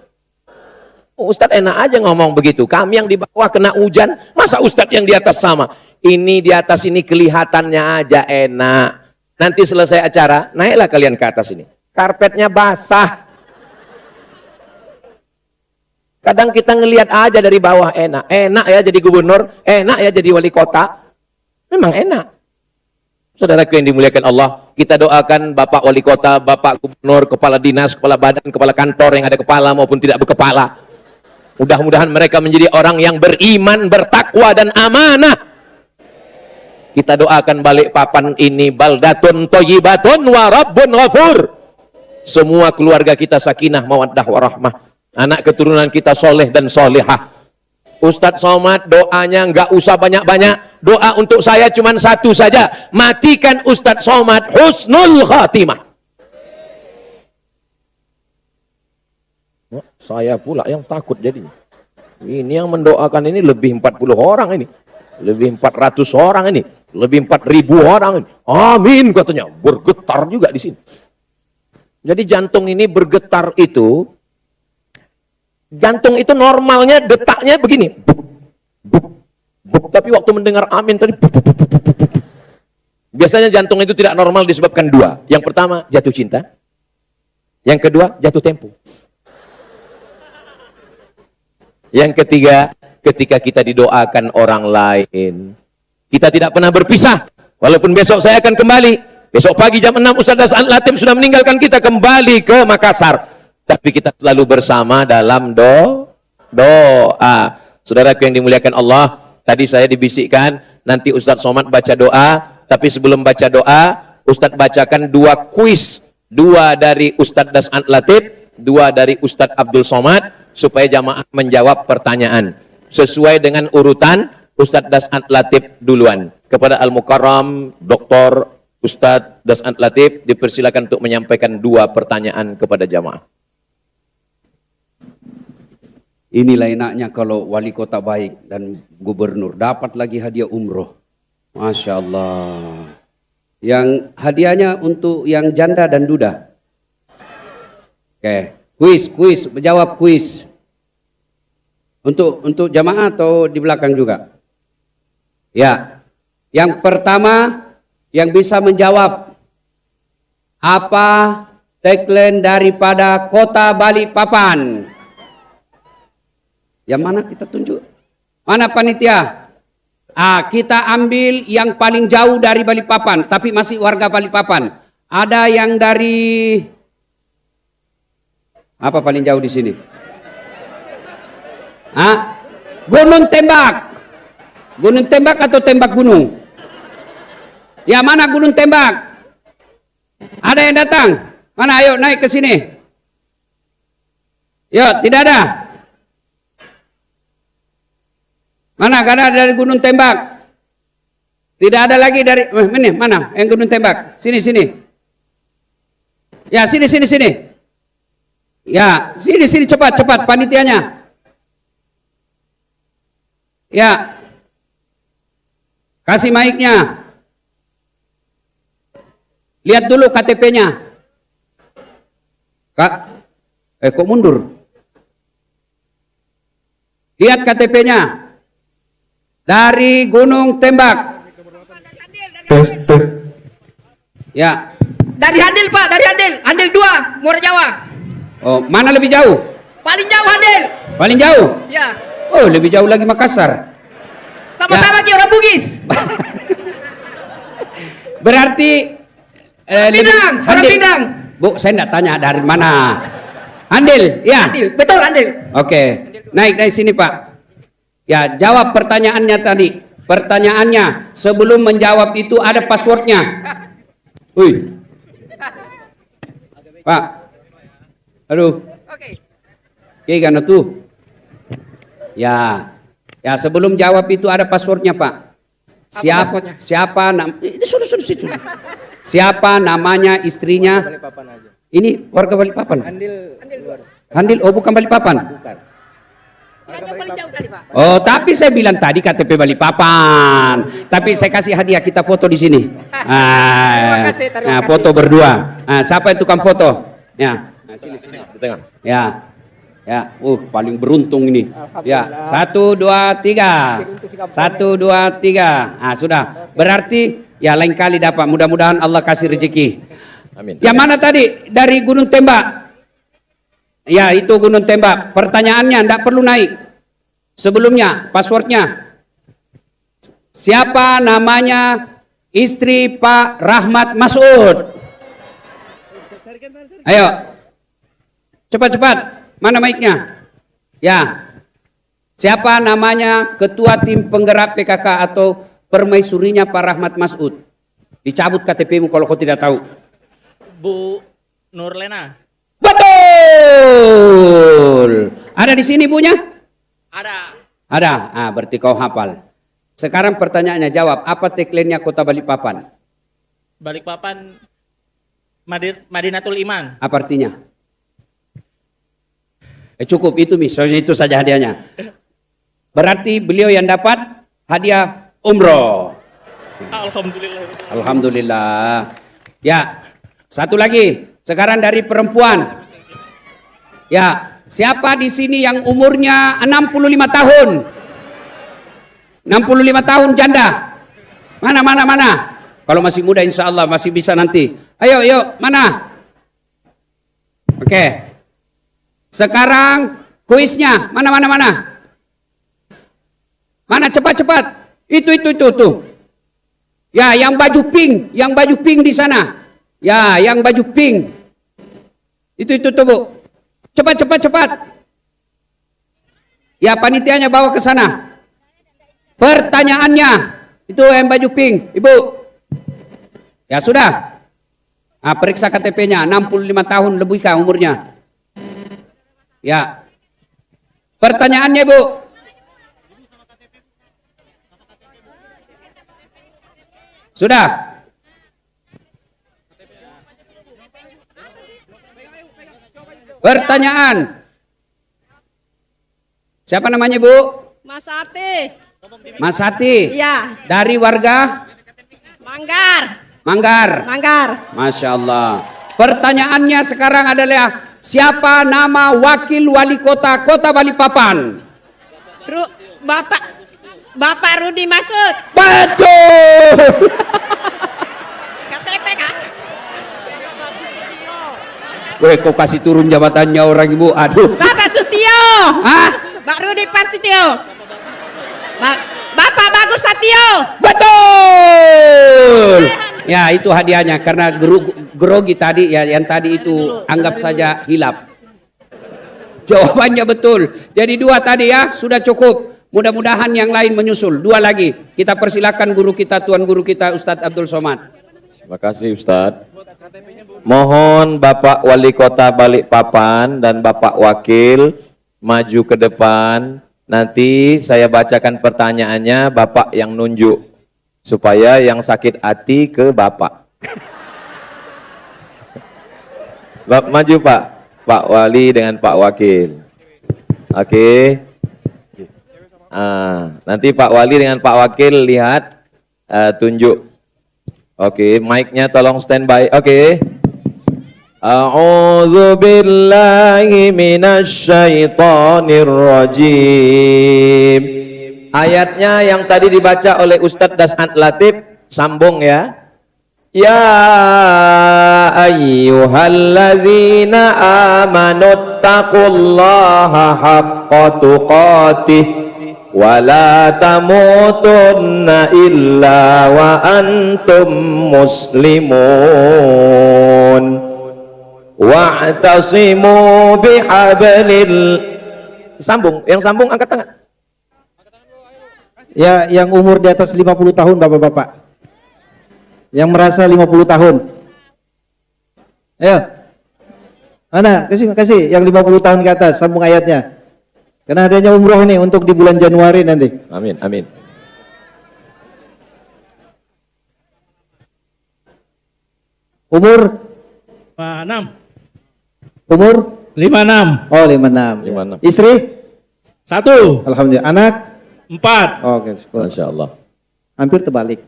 Ustadz enak aja ngomong begitu. Kami yang di bawah kena hujan, masa Ustadz yang di atas sama? Ini di atas ini kelihatannya aja enak. Nanti selesai acara, naiklah kalian ke atas ini. Karpetnya basah. Kadang kita ngelihat aja dari bawah enak. Enak ya jadi gubernur, enak ya jadi wali kota. Memang enak. Saudaraku yang dimuliakan Allah, kita doakan Bapak Wali Kota, Bapak Gubernur, Kepala Dinas, Kepala Badan, Kepala Kantor yang ada kepala maupun tidak berkepala. Mudah-mudahan mereka menjadi orang yang beriman, bertakwa dan amanah. Kita doakan Balikpapan ini baldatun thayyibatun wa rabbun ghafur. Semua keluarga kita sakinah, mawaddah warahmah. Anak keturunan kita soleh dan solehah. Ustadz Somad doanya nggak usah banyak-banyak. Doa untuk saya cuma satu saja. Matikan Ustadz Somad husnul khatimah. Saya pula yang takut jadinya. Ini yang mendoakan ini lebih 40 orang ini. Lebih 400 orang ini. Lebih 4.000 orang ini. Amin katanya. Bergetar juga di sini. Jadi jantung ini bergetar itu, jantung itu normalnya detaknya begini. Buk, buk, buk. Tapi waktu mendengar amin tadi, buk, buk, buk, buk, buk, buk. Biasanya jantung itu tidak normal disebabkan dua. Yang pertama, jatuh cinta. Yang kedua, jatuh tempo. Yang ketiga, ketika kita didoakan orang lain, kita tidak pernah berpisah. Walaupun besok saya akan kembali. Besok pagi jam 6 Ustaz Das'an Latif sudah meninggalkan kita kembali ke Makassar. Tapi kita selalu bersama dalam doa. Saudaraku yang dimuliakan Allah, tadi saya dibisikkan nanti Ustaz Somad baca doa. Tapi sebelum baca doa, Ustaz bacakan 2 kuis. 2 dari Ustaz Das'an Latif, 2 dari Ustaz Abdul Somad, supaya jamaah menjawab pertanyaan. Sesuai dengan urutan, Ustaz Das'an Latif duluan. Kepada Al-Mukarram, Dr. Ustaz Das'an Latif dipersilakan untuk menyampaikan 2 pertanyaan kepada jamaah. Inilah enaknya kalau wali kota baik dan gubernur dapat lagi hadiah umroh. Masya Allah. Yang hadiahnya untuk yang janda dan duda. Oke, kuis, menjawab kuis. Untuk jamaah atau di belakang juga? Ya. Yang pertama yang bisa menjawab apa tagline daripada kota Balikpapan? Yang mana kita tunjuk? Mana panitia? Kita ambil yang paling jauh dari Balikpapan, tapi masih warga Balikpapan. Ada yang dari apa paling jauh di sini? Gunung Tembak. Gunung Tembak atau Tembak Gunung? Ya, mana Gunung Tembak? Ada yang datang? Mana, ayo naik ke sini. Ya, tidak ada. Mana, gak ada dari Gunung Tembak? Tidak ada lagi dari, ini, mana yang Gunung Tembak? Sini. Ya, sini. Ya, sini, cepat, panitianya. Ya. Kasih mic-nya. Lihat dulu KTP-nya. Kak, kok mundur? Lihat KTP-nya. Dari Gunung Tembak. Ya. Dari Handil, Pak, dari Handil. Handil 2, Muara Jawa. Oh, mana lebih jauh? Paling jauh Handil. Paling jauh? Ya. Oh, lebih jauh lagi Makassar. Sama-sama Ki orang Bugis. Berarti Pinang, orang Pinang. Bu, saya enggak tanya dari mana. Handil, ya. Handil, betul Handil. Oke. Naik dari sini, Pak. Ya, jawab pertanyaannya tadi. Pertanyaannya, sebelum menjawab itu ada passwordnya. Wih. Pak. Aduh. Oke. Kayak gana tuh. Ya. Ya, sebelum jawab itu ada passwordnya, Pak. Siapa ini sudah. Siapa namanya istrinya? Ini warga Balikpapan. Handil, oh bukan Balikpapan. Oh, tapi saya bilang tadi KTP Balikpapan. Tapi saya kasih hadiah, kita foto di sini. Terima kasih. Foto berdua. Siapa yang tukang foto? Ya. Sini, di tengah. Ya. Ya, paling beruntung ini. Ya, 1, 2, 3. 1, 2, 3. Sudah. Berarti ya lain kali dapat. Mudah-mudahan Allah kasih rezeki. Amin. Yang mana tadi? Dari Gunung Tembak. Ya, itu Gunung Tembak. Pertanyaannya enggak perlu naik. Sebelumnya, passwordnya. Siapa namanya istri Pak Rahmat Masud? Ayo. Cepat-cepat. Mana mic-nya? Ya. Siapa namanya ketua tim penggerak PKK atau permaisurinya Pak Rahmat Masud? Dicabut KTP-mu kalau kau tidak tahu. Bu Nurlena. Betul. Ada di sini bunya? Ada. Ada. Berarti kau hafal. Sekarang pertanyaannya, jawab. Apa tagline-nya Kota Balikpapan? Balikpapan Madinatul Iman. Apa artinya? Cukup itu misalnya, itu saja hadiahnya. Berarti beliau yang dapat hadiah umroh. Alhamdulillah. Alhamdulillah. Ya, satu lagi. Sekarang dari perempuan. Ya, siapa di sini yang umurnya 65 tahun? 65 tahun janda. Mana? Kalau masih muda insya Allah masih bisa nanti. Ayo, mana? Oke. Sekarang kuisnya. Mana? Mana cepat. Itu. Ya, yang baju pink di sana. Ya, yang baju pink. Itu Bu. Cepat. Ya, panitianya bawa ke sana. Pertanyaannya, itu yang baju pink, Ibu. Ya sudah. Nah, periksa KTP-nya, 65 tahun lebih kah umurnya? Ya. Pertanyaannya, Bu. Sudah. Pertanyaan. Siapa namanya, Bu? Mas Ati. Mas Hati. Iya. Dari warga Manggar. Masya Allah. Pertanyaannya sekarang adalah siapa nama wakil wali kota Balikpapan? Bapak Rudi Masud. Betul. KTP kan? Weh, kok kasih turun jabatannya orang Ibu? Aduh. Bapak Sutio. Hah? Pak Rudi Pastitio. Bapak Bagus Satio. Betul. Ya, itu hadiahnya karena grogi tadi ya, yang tadi itu anggap saja hilap. Jawabannya betul. Jadi 2 tadi ya, sudah cukup. Mudah-mudahan yang lain menyusul. 2 lagi. Kita persilakan guru kita, Tuan Guru kita Ustadz Abdul Somad. Terima kasih Ustadz. Mohon Bapak Wali Kota Balikpapan dan Bapak Wakil maju ke depan. Nanti saya bacakan pertanyaannya, Bapak yang nunjuk. Supaya yang sakit hati ke Bapak. Maju Pak. Pak Wali dengan Pak Wakil. Oke. Nanti Pak Wali dengan Pak Wakil lihat, tunjuk. Oke, mic-nya tolong standby. Oke. A'udzu billahi minasyaitonir rajim. Ayatnya yang tadi dibaca oleh Ustadz Dasant Latif, sambung ya. Ya ayyuhalladzina amanu taqullaha haqqa tuqatih wa la tamutunna illa wa antum muslimun wa'tasimu bihablil. Sambung, yang sambung angkat tangan. Ya, yang umur di atas 50 tahun Bapak-bapak. Yang merasa 50 tahun. Ayo. Mana? Kasih yang 50 tahun ke atas, sambung ayatnya. Karena adanya umroh ini untuk di bulan Januari nanti. Amin, amin. Umur 56. umur 56. Oh, 56. 56. Istri? 1. Alhamdulillah. Anak? 4. Oke, syukur. Masya Allah. Hampir terbalik.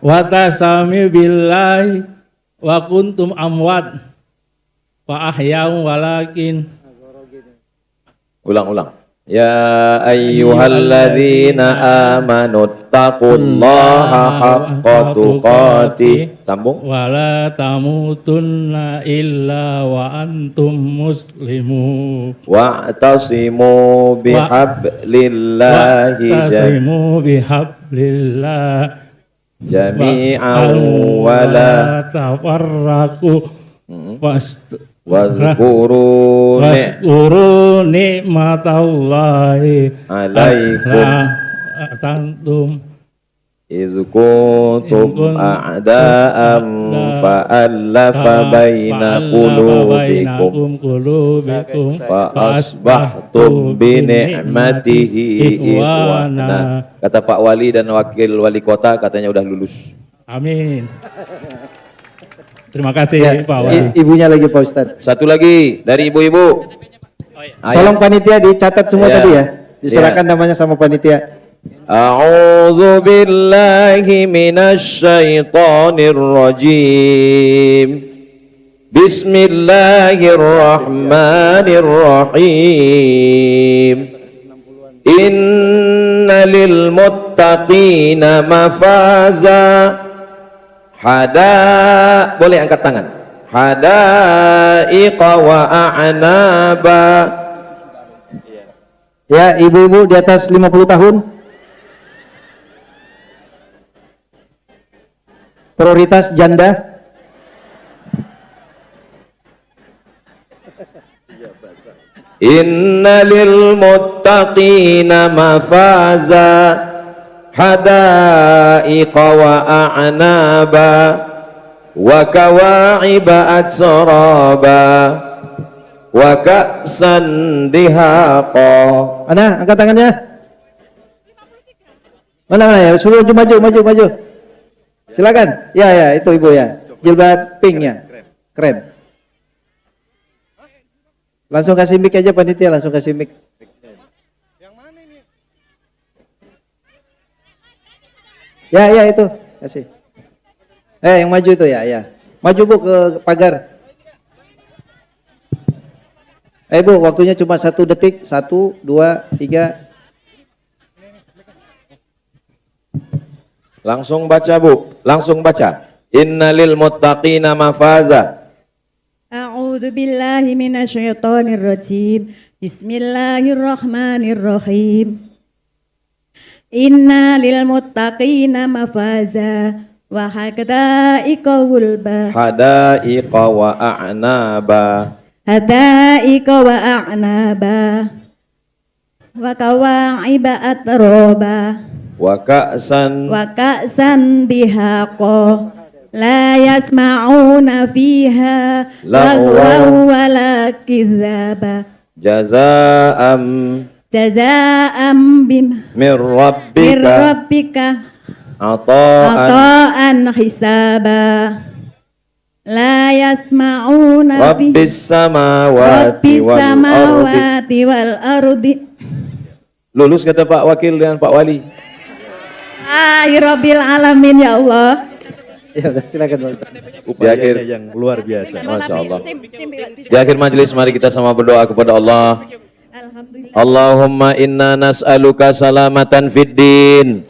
Watasami billahi wa kuntum amwat fa ahya'u walakin. Ulang. Ya ayyuhalladzina amanu taqullaha haqqa tuqatih. Sambung. Wala tamutunna illa wa antum muslimun. Wa'tasimu bihablillahi Wa'tasimu bihablillah jami'an wa la tafarraqu wazkuru waskuru nikmatallahi alaikum tantum iz kuntum a'da'an fa'allafa baina qulubikum fa asbahtum bi ni'matihi ikhwana. Kata Pak Wali dan Wakil Wali Kota katanya udah lulus. Amin. Terima kasih Pak Wali. Ibunya lagi Pak Ustadz. Satu lagi dari ibu-ibu. Tolong panitia dicatat semua Iya. tadi ya. Diserahkan namanya sama panitia. A'udzu billahi minasy syaithanir rajim. Bismillahirrahmanirrahim. Inna lil muttaqina mafaza. Boleh angkat tangan. Hadaiqa wa a'naba. Ya, ibu-ibu di atas 50 tahun. Prioritas janda. Inna lil muttaqina mafaza. Hadaiqa wa a'naba. Wa kawa'iba atsraba. Wa ka'san dihaqa. Mana? Angkat tangannya. Mana ya? Suruh maju. Silakan. Ya, itu ibu ya. Jilbab pink ya. Krem. Langsung kasih mic aja panitia, langsung kasih mic. Ya itu, kasih. Yang maju itu ya. Maju Bu ke pagar. Bu, waktunya cuma 1 detik. 1, 2, 3. Langsung baca Bu, langsung baca. Innalil muttaqina mafaza. A'udzu billahi minasyaitonir rajim. Bismillahirrahmanirrahim. Inna lil muttaqina mafaza wa hadaiqa wulba. Hadaiqa wa a'naba. Hadaiqa wa a'naba. Wa kawa'iba atroba. Wa ka'san dihaqa. La yasma'una fiha lagwan wala kizaba. Jazaa'am min rabbika ata'an hisaba. La yasma'una Rabbis samawati wal ardi. Lulus kata Pak Wakil dan Pak Wali. Rabbil alamin ya Allah. Ya udah, silakan. Upayanya yang luar biasa. Masya Allah. Di akhir majelis mari kita sama berdoa kepada Allah. Allahumma inna nas'aluka salamatan fid din.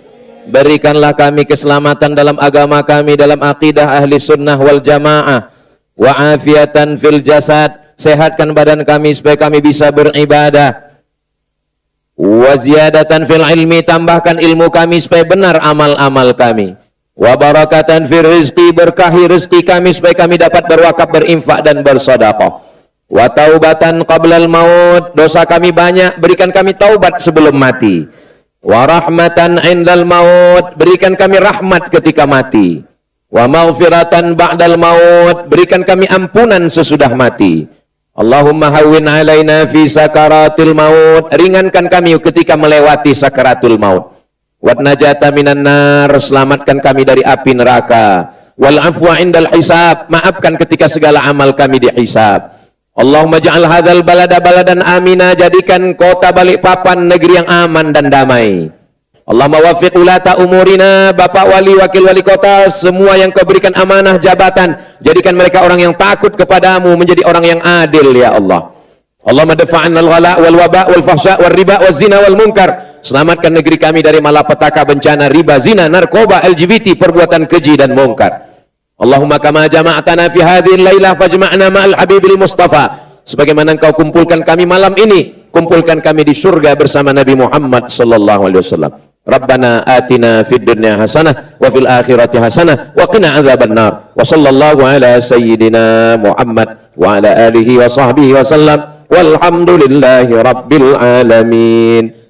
Berikanlah kami keselamatan dalam agama kami, dalam akidah ahli sunnah wal jamaah. Wa afiatan fil jasad. Sehatkan badan kami supaya kami bisa beribadah. Wa ziyadatan fil ilmi. Tambahkan ilmu kami supaya benar amal-amal kami. Wa barakatan fir rizqi, berkahi rezeki kami supaya kami dapat berwakaf, berinfak dan bersedekah. Wa taubatan qablal maut, dosa kami banyak, berikan kami taubat sebelum mati. Wa rahmatan indal maut, berikan kami rahmat ketika mati. Wa maghfiratan ba'dal maut, berikan kami ampunan sesudah mati. Allahumma hawwin alaina fi sakaratil maut, ringankan kami ketika melewati sakaratul maut. Wat najata minan nar, selamatkan kami dari api neraka. Wal afwa indal hisab, maafkan ketika segala amal kami dihisab. Allahumma ja'al hadzal balada baladan amina, jadikan kota Balikpapan negeri yang aman dan damai. Allahumma waffiq ulata umurina, Bapak wali, wakil wali kota, semua yang kau berikan amanah jabatan, jadikan mereka orang yang takut kepadamu, menjadi orang yang adil ya Allah. Allahumma dafa'an al-ghala wal waba wal fahsya wal riba wal zina wal munkar. Selamatkan negeri kami dari malapetaka, bencana, riba, zina, narkoba, LGBT, perbuatan keji dan mungkar. Allahumma kama jama'atana fi hadhil lailah fajma'na ma'al habibil mustafa. Sebagaimana engkau kumpulkan kami malam ini, kumpulkan kami di surga bersama Nabi Muhammad sallallahu alaihi wasallam. Rabbana atina fid dunya hasanah wa fil akhirati hasanah wa qina adzabannar. Wa sallallahu ala sayyidina Muhammad wa ala alihi wa sahbihi wa sallam. Walhamdulillahi rabbil alamin.